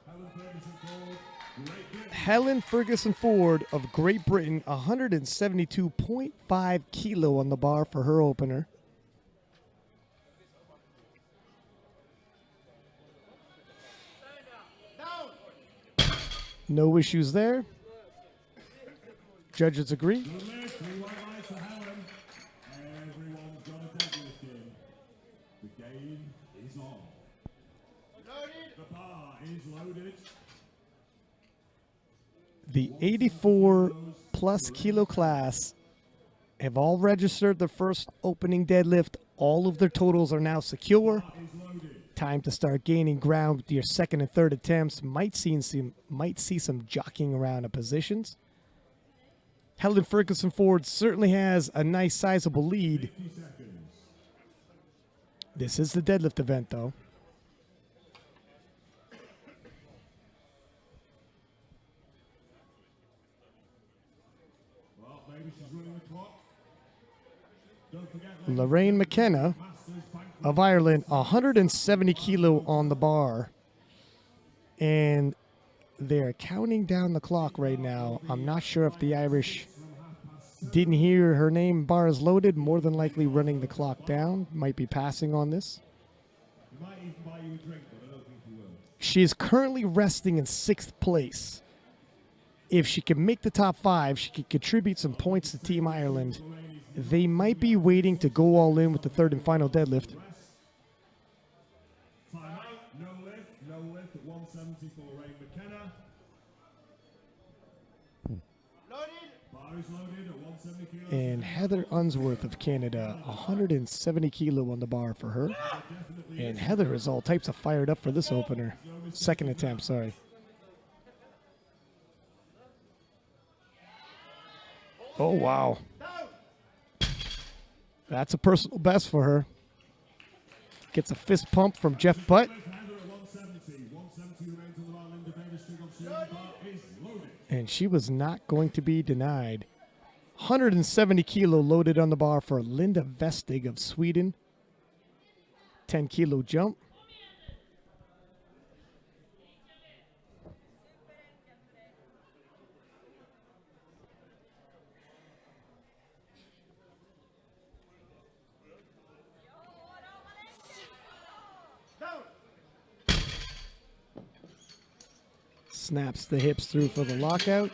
Helen Ferguson Ford. Great Britain. Helen Ferguson Ford of Great Britain, 172.5 kilo on the bar for her opener. No issues there. Judges agree. Good lift. 3 white lights for Helen. Everyone's got a deadlift in. The game is on. The bar is loaded. The 84 plus kilo class have all registered their first opening deadlift. All of their totals are now secure. Time to start gaining ground with your second and third attempts. Might see some jockeying around of positions. Helen Ferguson Ford certainly has a nice sizable lead. This is the deadlift event though. Well, maybe she's running the clock. Don't forget, Lorraine Mckenna of Ireland, 170 kilo on the bar. And they're counting down the clock right now. I'm not sure if the Irish didn't hear her name. Bar is loaded. More than likely running the clock down. Might be passing on this. you might even buy you a drink, but I don't think you will. She is currently resting in 6th place. If she can make the top 5, she could contribute some points to Team Ireland. They might be waiting to go all in with the third and final deadlift. Time out. No lift at 170 for Lorraine Mckenna. Bar is loaded at 170 kilos. And Heather Unsworth of Canada, 170 kilo on the bar for her. And Heather is all types of fired up for this opener. Second attempt, sorry. Oh, wow. That's a personal best for her. Gets a fist pump from Jeff Butt. Heather at 170. 170 remains on the bar. Linda Vettestig on Bar is loaded. And she was not going to be denied. 170 kilo loaded on the bar for Linda Vettestig of Sweden. 10 kilo jump. Snaps the hips through for the lockout.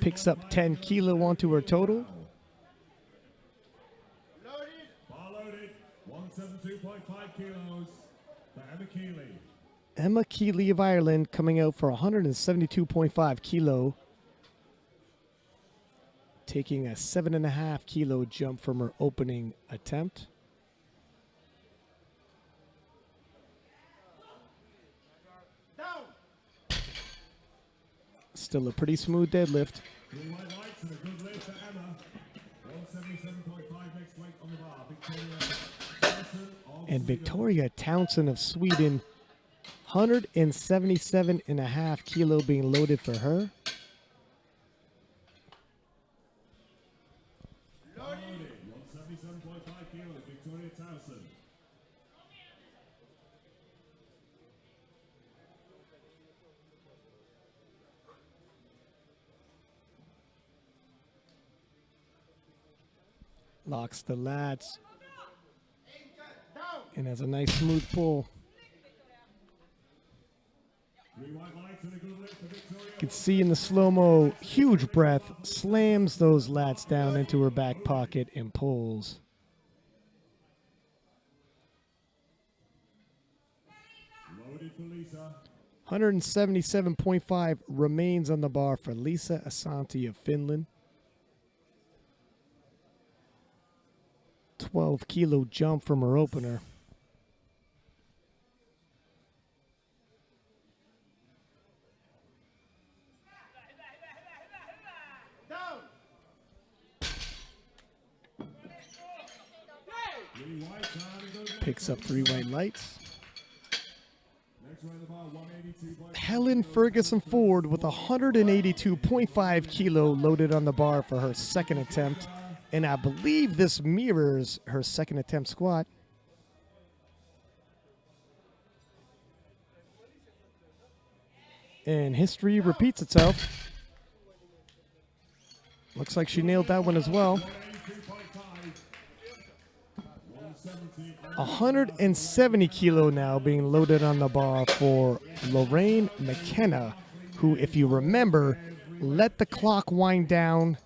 Picks up 10 kilo onto her total. Loaded, 172.5 kilos for Emma Keeley. Emma Keeley of Ireland coming out for 172.5 kilo. Taking a 7.5 kilo jump from her opening attempt. Still a pretty smooth deadlift. Green white lights and a good lift for Emma. 177.5 next weight on the bar. And Victoria Townsend of Sweden, 177.5 kilo being loaded for her. Loaded, 177.5 kilos, Victoria Towson. Locks the lats. And has a nice smooth pull. Green white lights and a good lift for Victoria. You can see in the slow-mo, huge breath, slams those lats down into her back pocket and pulls. Loaded for Lisa. 177.5 remains on the bar for Lisa Asante of Finland. 12 kilo jump from her opener. Picks up 3 white lights. Next round of the bar, 182.5. Helen Ferguson Ford with 182.5 kilo loaded on the bar for her second attempt. And I believe this mirrors her second attempt squat. And history repeats itself. Looks like she nailed that one as well. 170 kilo now being loaded on the bar for Lorraine Mckenna, who, if you remember, let the clock wind down.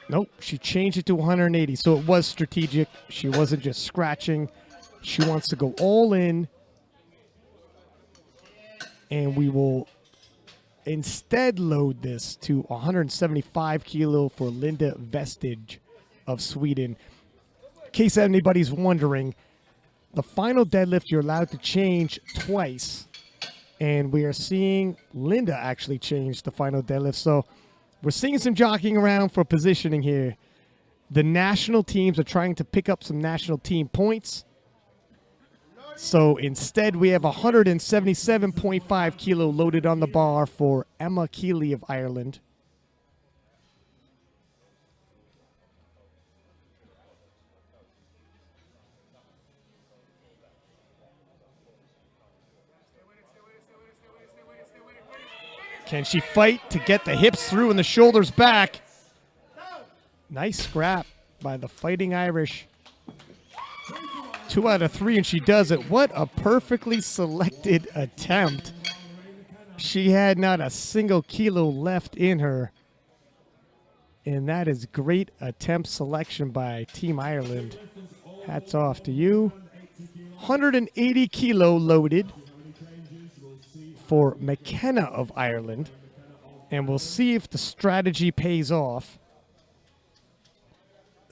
Nope, she changed it to 180, so it was strategic. She wasn't just scratching. She wants to go all in. And we will instead load this to 175 kilo for Linda Vettestig of Sweden. In case anybody's wondering, the final deadlift you're allowed to change twice. And we are seeing Linda actually change the final deadlift. So we're seeing some jockeying around for positioning here. The national teams are trying to pick up some national team points. So instead, we have 177.5 kilo loaded on the bar for Emma Keeley of Ireland. Can she fight to get the hips through and the shoulders back? Nice scrap by the Fighting Irish. 2 out of 3, and she does it. What a perfectly selected attempt. She had not a single kilo left in her. And that is great attempt selection by Team Ireland. Hats off to you. 180 kilo loaded for McKenna of Ireland. And we'll see if the strategy pays off.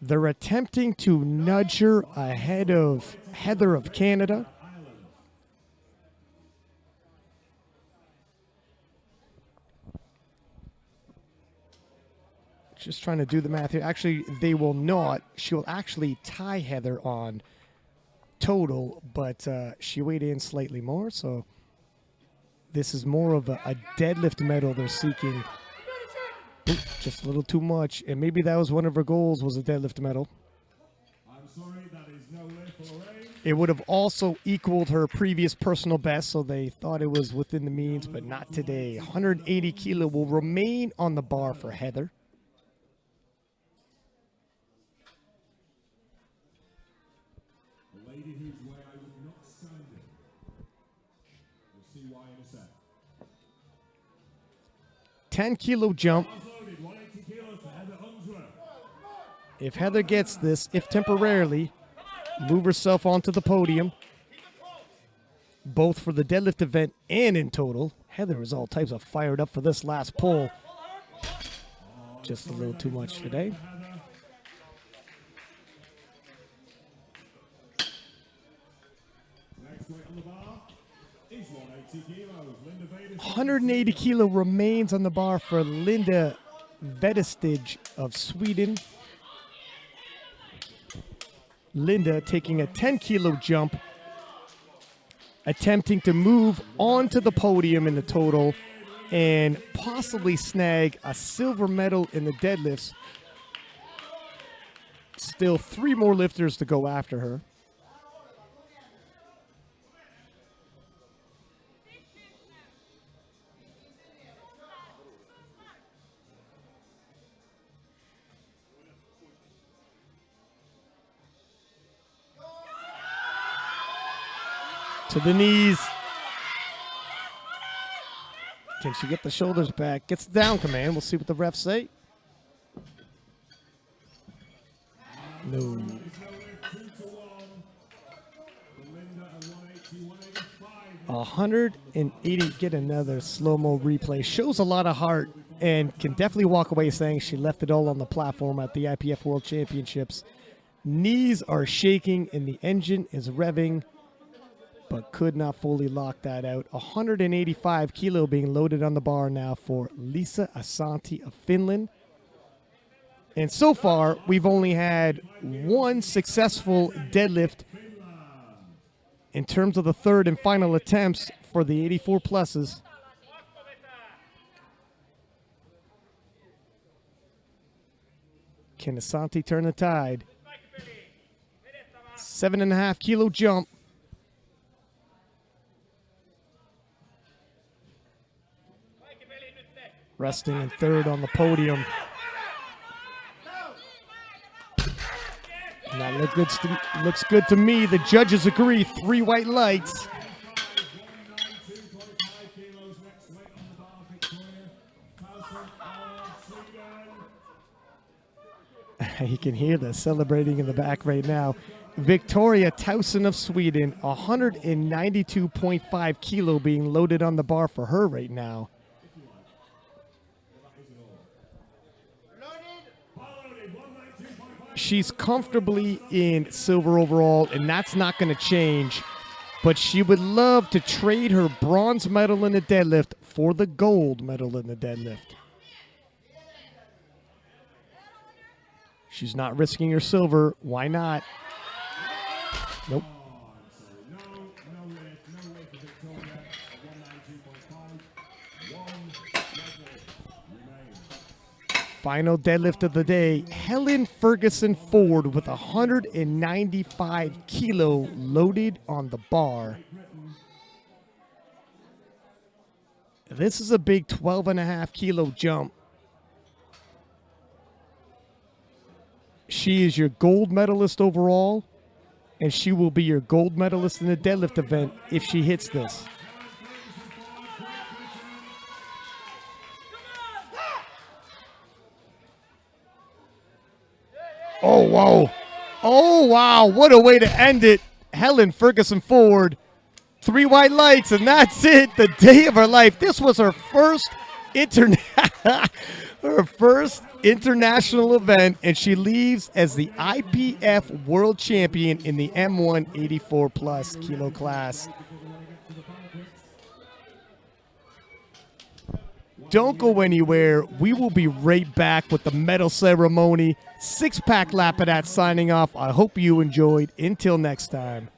They're attempting to nudge her ahead of Heather of Canada. Just trying to do the math here. Actually, they will not. She will actually tie Heather on total, but she weighed in slightly more, so This is more of a deadlift medal they're seeking. Oop, just a little too much. And maybe that was one of her goals, was a deadlift medal. I'm sorry, that is no lift for Lorraine. It would have also equaled her previous personal best, so they thought it was within the means, but not today. 180 kilo will remain on the bar for Heather. A lady whose way I would not stand in. We'll see why in a sec. 10 kilo jump. Bars loaded, 180 kilos for Heather Unsworth. If Heather gets this, if temporarily, move herself onto the podium, both for the deadlift event and in total. Heather is all types of fired up for this last pull. Just a little too much today. Next weight on the bar is 180 kilos. Linda Vettestig. 180 kilo remains on the bar for Linda Vettestig of Sweden. Linda taking a 10 kilo jump, attempting to move onto the podium in the total and possibly snag a silver medal in the deadlifts. Still 3 more lifters to go after her. To the knees. Can she get the shoulders back? Gets down command. We'll see what the refs say. No. 180. Get another slow-mo replay. Shows a lot of heart and can definitely walk away saying she left it all on the platform at the IPF World Championships. Knees are shaking and the engine is revving, but could not fully lock that out. 185 kilo being loaded on the bar now for Lisa Asante of Finland. And so far, we've only had one successful deadlift in terms of the third and final attempts for the 84 pluses. Can Asante turn the tide? 7.5 kilo jump. Resting in third on the podium. That looks good to me. The judges agree. 3 white lights. You can hear the celebrating in the back right now. Victoria Towson of Sweden, 192.5 kilo being loaded on the bar for her right now. She's comfortably in silver overall, and that's not going to change. But she would love to trade her bronze medal in the deadlift for the gold medal in the deadlift. She's not risking her silver. Why not? Nope. Final deadlift of the day, Helen Ferguson Ford with 195 kilo loaded on the bar. This is a big 12.5 kilo jump. She is your gold medalist overall, and she will be your gold medalist in the deadlift event if she hits this. Oh, whoa. Oh, wow. What a way to end it. Helen Ferguson Ford. 3 white lights, and that's it. The day of her life. This was her first international event, and she leaves as the IPF World Champion in the M1 84 plus kilo class. Don't go anywhere. We will be right back with the medal ceremony. 6-pack Lapidat signing off. I hope you enjoyed. Until next time.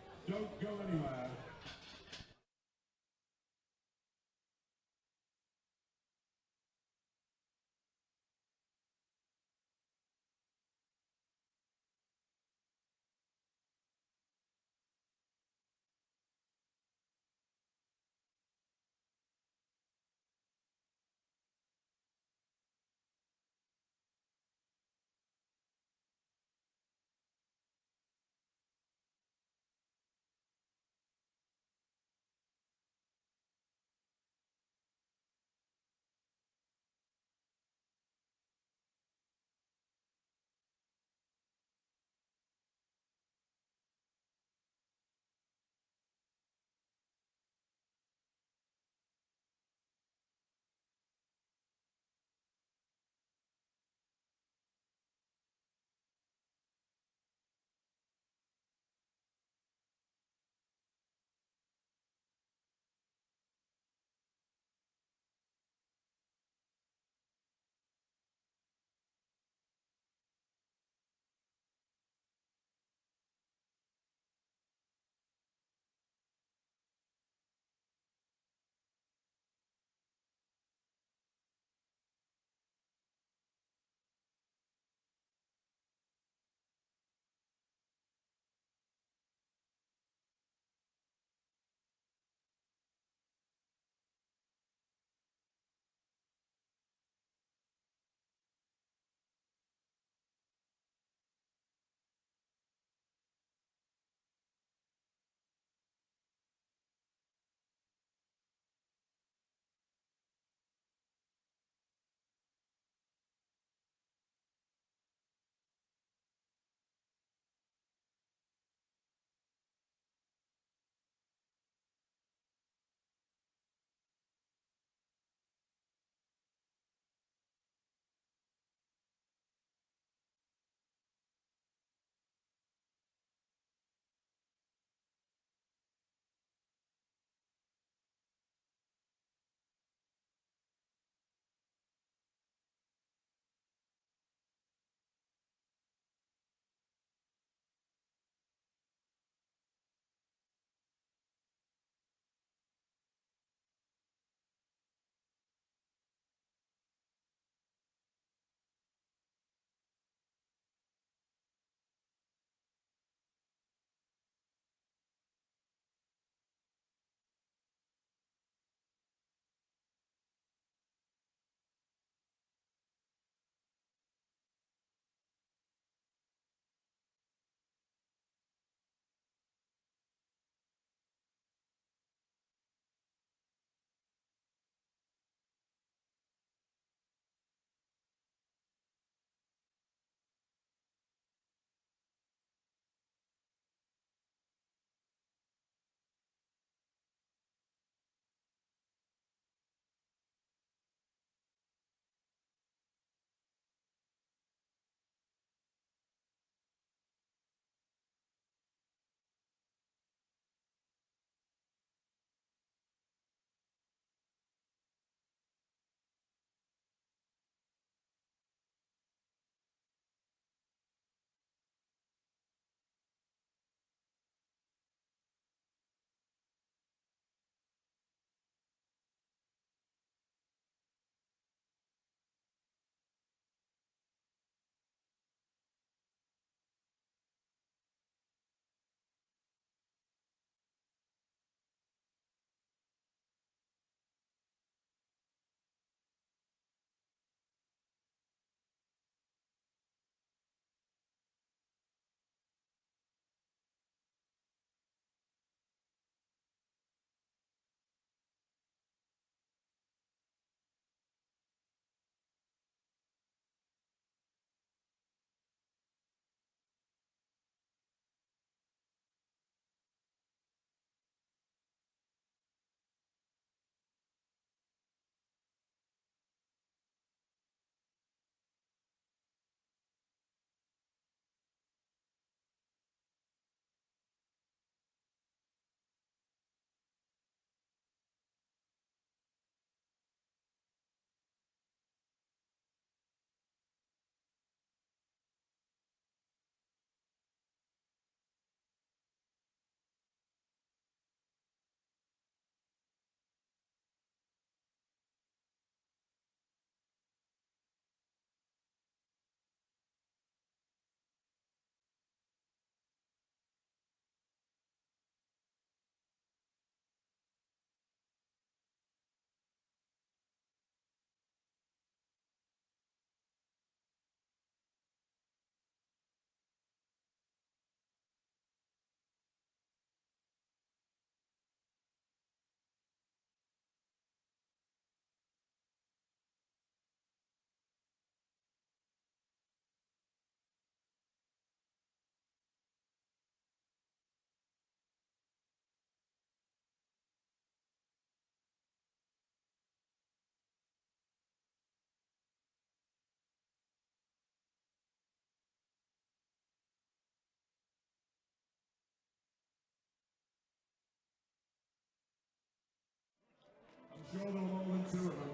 sure there were more than two of them.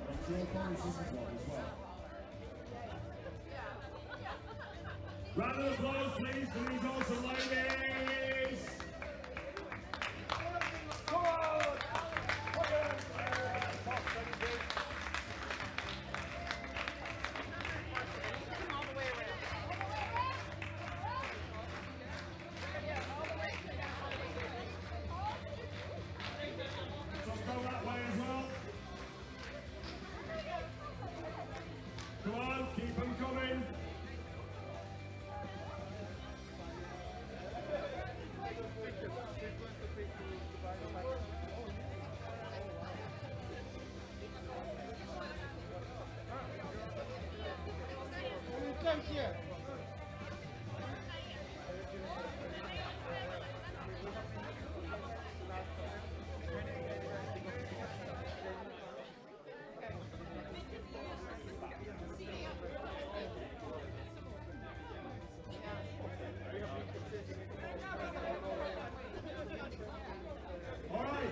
I'm sure Boris isn't one as well. Round of applause, please, for these awesome ladies. Come on!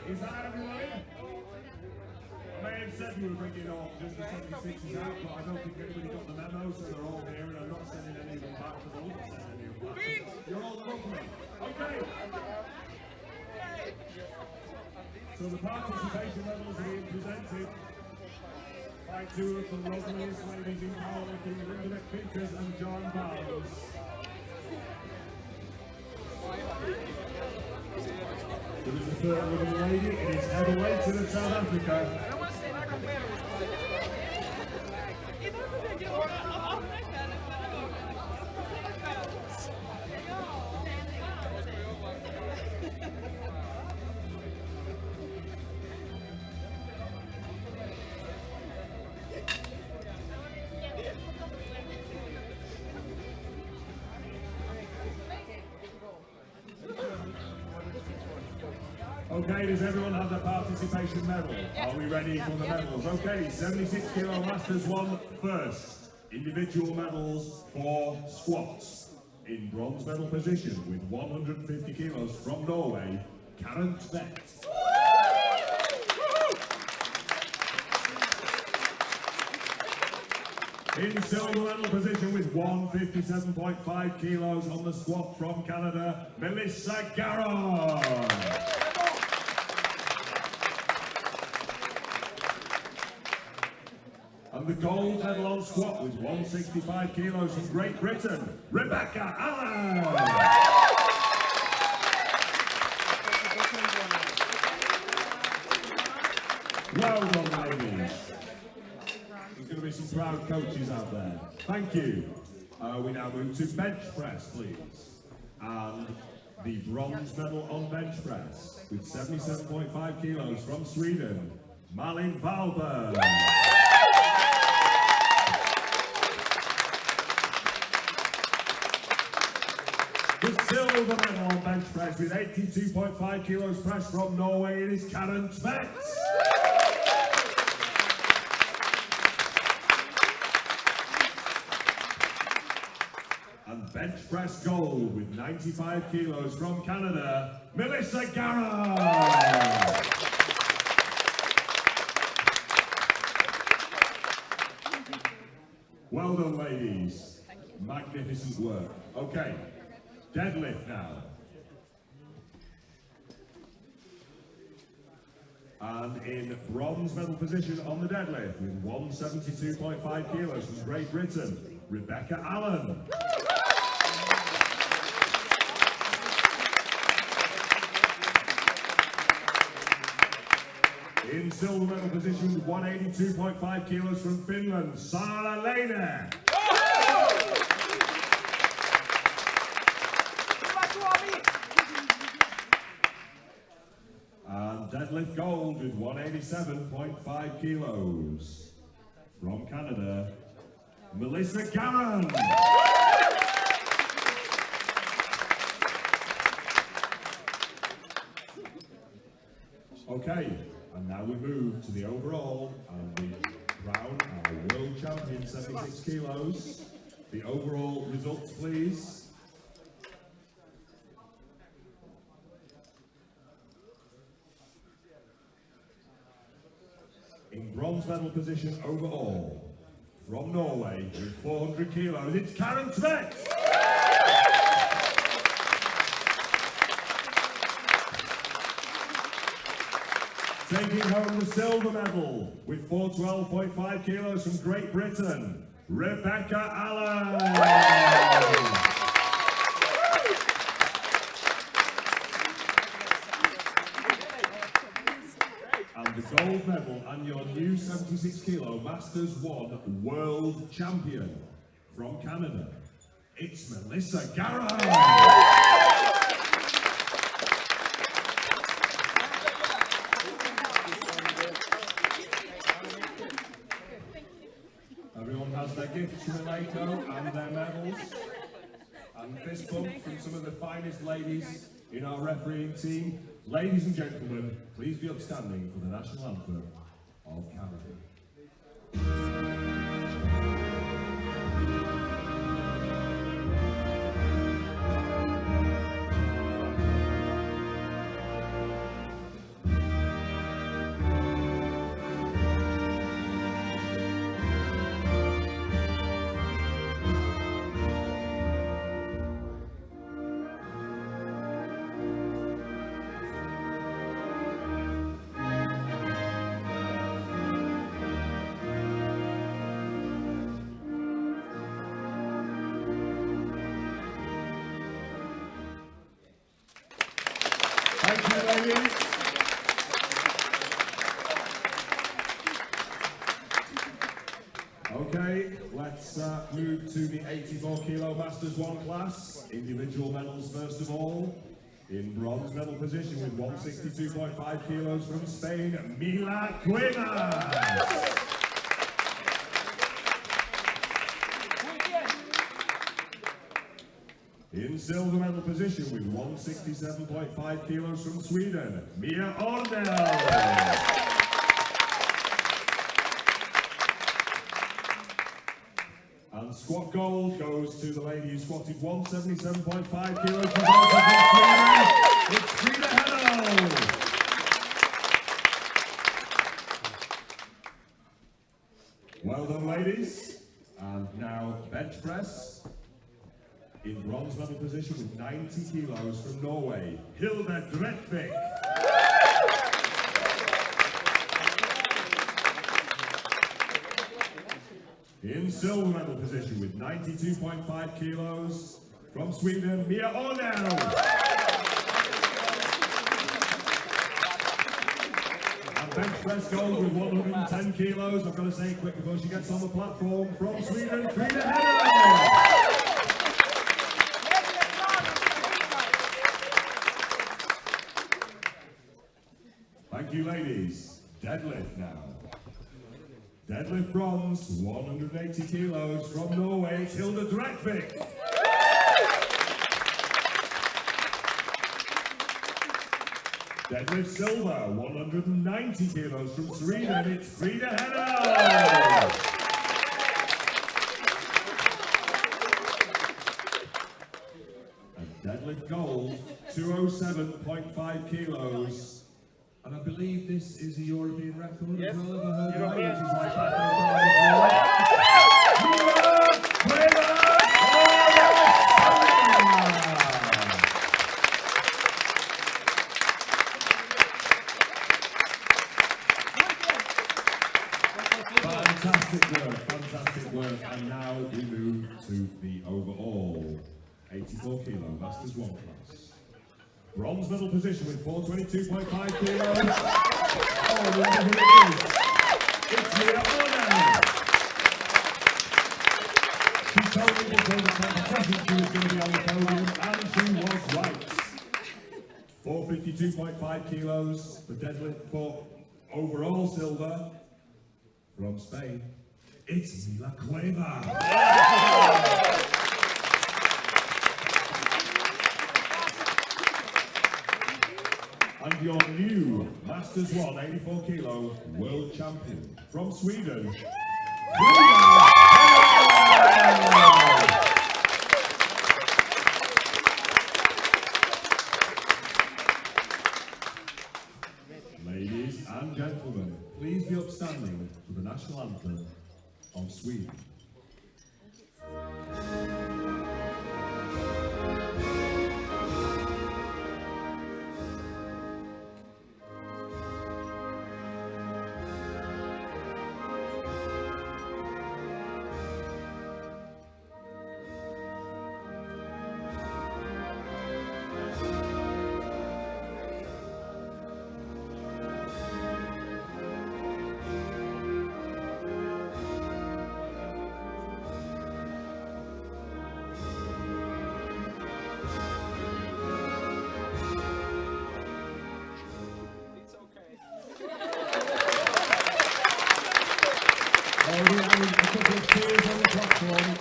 Is that everybody? I may have said we were bringing on just the 76s out, but I don't think anybody got the memo, so they're all here, and I'm not sending any of them back because I won't send any of them back. You're all lovely. Okay. So the participation levels are being presented by two of the loveliest ladies in powerlifting, Linda McPeakers and John Barnes. There is a third living lady, it is heavyweight to South Africa. Okay, does everyone have their participation medal? Are we ready for the medals? Okay, 76 kilo masters won first. Individual medals for squats. In bronze medal position with 150 kilos from Norway, Karen Tvedt. In silver medal position with 157.5 kilos on the squat from Canada, Melissa Garron. And the gold medal on squat with 165 kilos from Great Britain, Rebecca Allen. Well done, ladies. There's going to be some proud coaches out there. Thank you. We now move to bench press, please. And the bronze medal on bench press with 77.5 kilos from Sweden, Malin Valberg. The silver medal on bench press with 82.5 kilos press from Norway, it is Karen Tvedt. And bench press gold with 95 kilos from Canada, Melissa Garron. Well done, ladies. Magnificent work. Okay. Deadlift now. And in bronze medal position on the deadlift with 172.5 kilos from Great Britain, Rebecca Allen. In silver medal position with 182.5 kilos from Finland, Sara Leine. And deadlift gold with 187.5 kilos from Canada, Melissa Garron. Okay, and now we move to the overall and the crown our world champion, 76 kilos. The overall results, please. bronze medal position overall. From Norway with 400 kilos, it's Karen Tvedt. Taking home the silver medal with 412.5 kilos from Great Britain, Rebecca Allen. And the gold medal and your new 76 kilo Masters 1 World Champion from Canada, it's Melissa Garrett. Everyone has their gifts from NATO and their medals. And fist bump from some of the finest ladies in our refereeing team. Ladies and gentlemen, please be upstanding for the national anthem of Canada. Thank you, ladies. Okay, let's move to the 84 kilo Masters 1 class. Individual medals first of all. In bronze medal position with 162.5 kilos from Spain, Mila Cuevas. In silver medal position with 167.5 kilos from Sweden, Mia Ornell. And squat gold goes to the lady who squatted 177.5 kilos from Sweden, it's Frida Henno. Well done, ladies. And now bench press. In bronze medal position with 90 kilos from Norway, Hilda Drekvik. In silver medal position with 92.5 kilos from Sweden, Mia Ornell. And bench press gold with 110 kilos, I've got to say quick before she gets on the platform, from Sweden, Frida Henno. Thank you, ladies. Deadlift now. Deadlift bronze, 180 kilos from Norway, it's Hilda Drekvik. Deadlift silver, 190 kilos from Sweden, it's Frida Henno. And deadlift gold, 207.5 kilos. And I believe this is a European record as well, if I heard right, which is like fantastic work. And now we move to the overall 84 kilo Masters 1 class. Bronze medal position with 422.5 kilos. Oh, look who it is. It's Mia Ornell. She told me before the competition she was going to be on the podium, and she was right. 452.5 kilos for deadlift for overall silver from Spain. It's Mila Cuevas. And your new Masters 1 84 kilo world champion from Sweden, Ladies and gentlemen, please be upstanding for the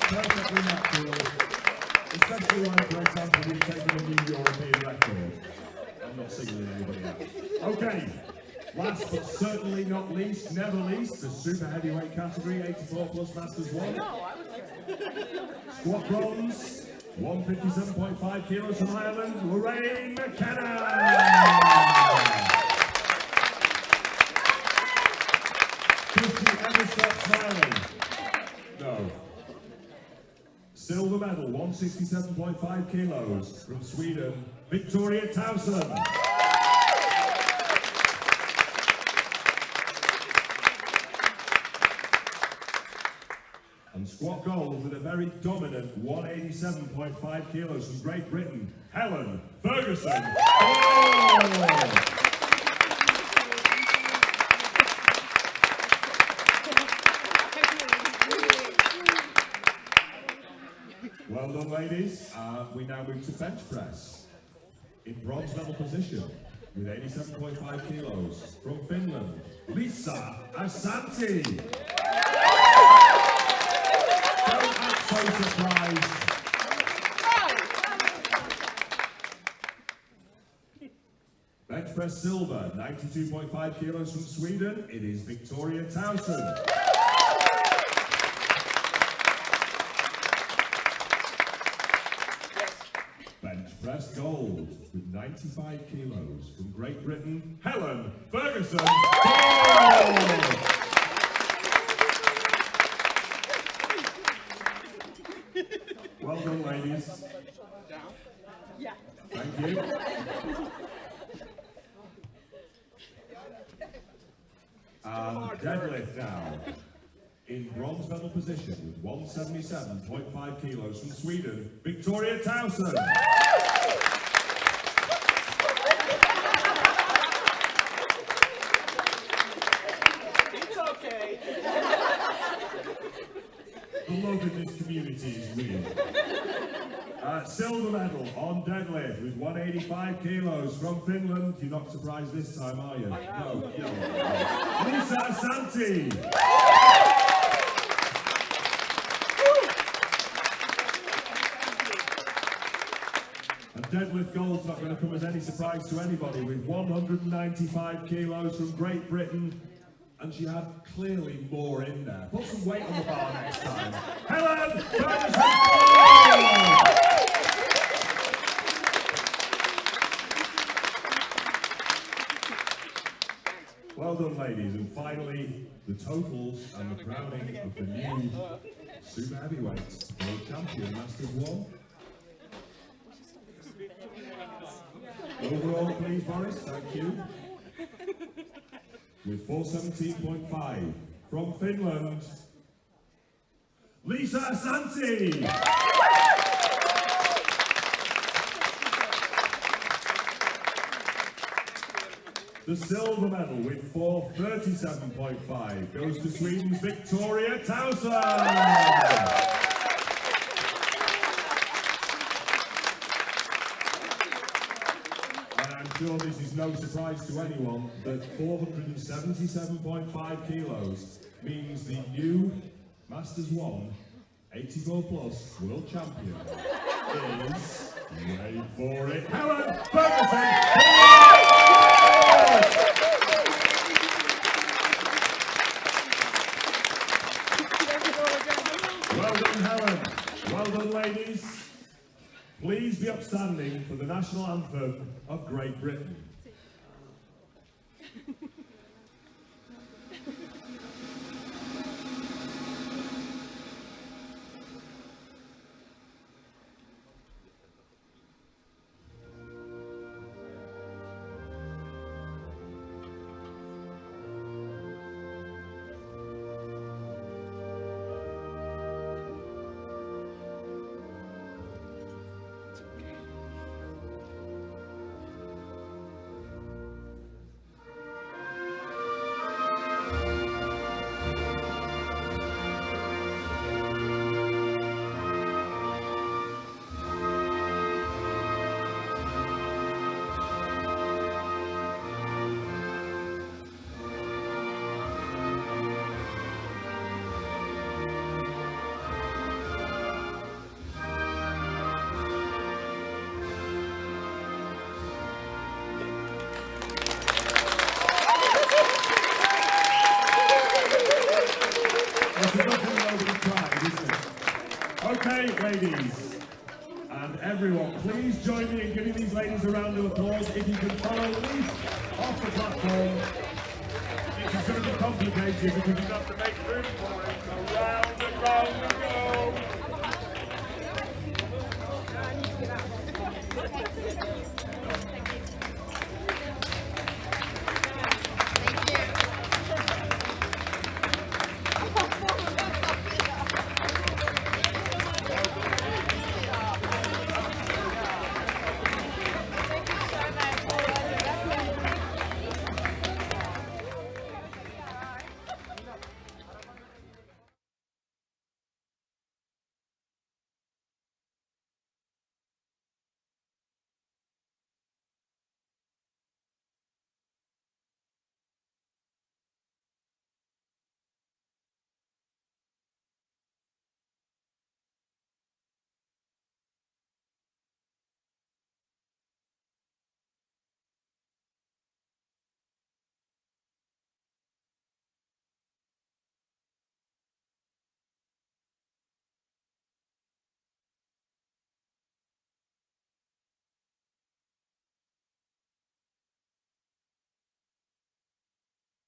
perfectly natural, especially when, for example, you've taken a new European record. I'm not singling anybody out. Okay, last but certainly not least, never least, the super heavyweight category, 84 plus Masters 1. Squat bronze, 157.5 kilos from Ireland, Lorraine Mckenna. Does she ever stop smiling? No. Silver medal, 167.5 kilos from Sweden, Victoria Towson. And squat gold with a very dominant 187.5 kilos from Great Britain, Helen Ferguson. Oh! Well done, ladies. We now move to bench press. In bronze medal position, with 87.5 kilos, from Finland, Lisa Asante. Don't act so surprised. Bench press silver, 92.5 kilos from Sweden, it is Victoria Towson. Bench press gold with 95 kilos from Great Britain, Helen Ferguson. Gold! Well done, ladies. Yeah. Thank you. And deadlift now. In bronze medal position with 177.5 kilos from Sweden, Victoria Towson. It's okay. The love in this community is real. Silver medal on deadlift with 185 kilos from Finland. You're not surprised this time, are you? No. Lisa Asante. And deadlift gold's not going to come as any surprise to anybody with 195 kilos from Great Britain. And she had clearly more in there. Put some weight on the bar next time. Helen Ferguson! Well done, ladies. And finally, the totals and the crowning of the new super heavyweights world champion, Masters 1. Overall, please, Boris. Thank you. With 417.5 from Finland, Lisa Asante. The silver medal with 437.5 goes to Sweden's Victoria Towson. I'm sure this is no surprise to anyone that 477.5 kilos means the new Masters 1 84 plus world champion is, wait for it, Helen Ferguson! Well done, Helen. Well done, ladies. Please be upstanding for the national anthem of Great Britain. Okay, ladies and everyone, please join me in giving these ladies a round of applause. If you can follow Leaf off the platform, this is going to be complicated because you've got to make room for it.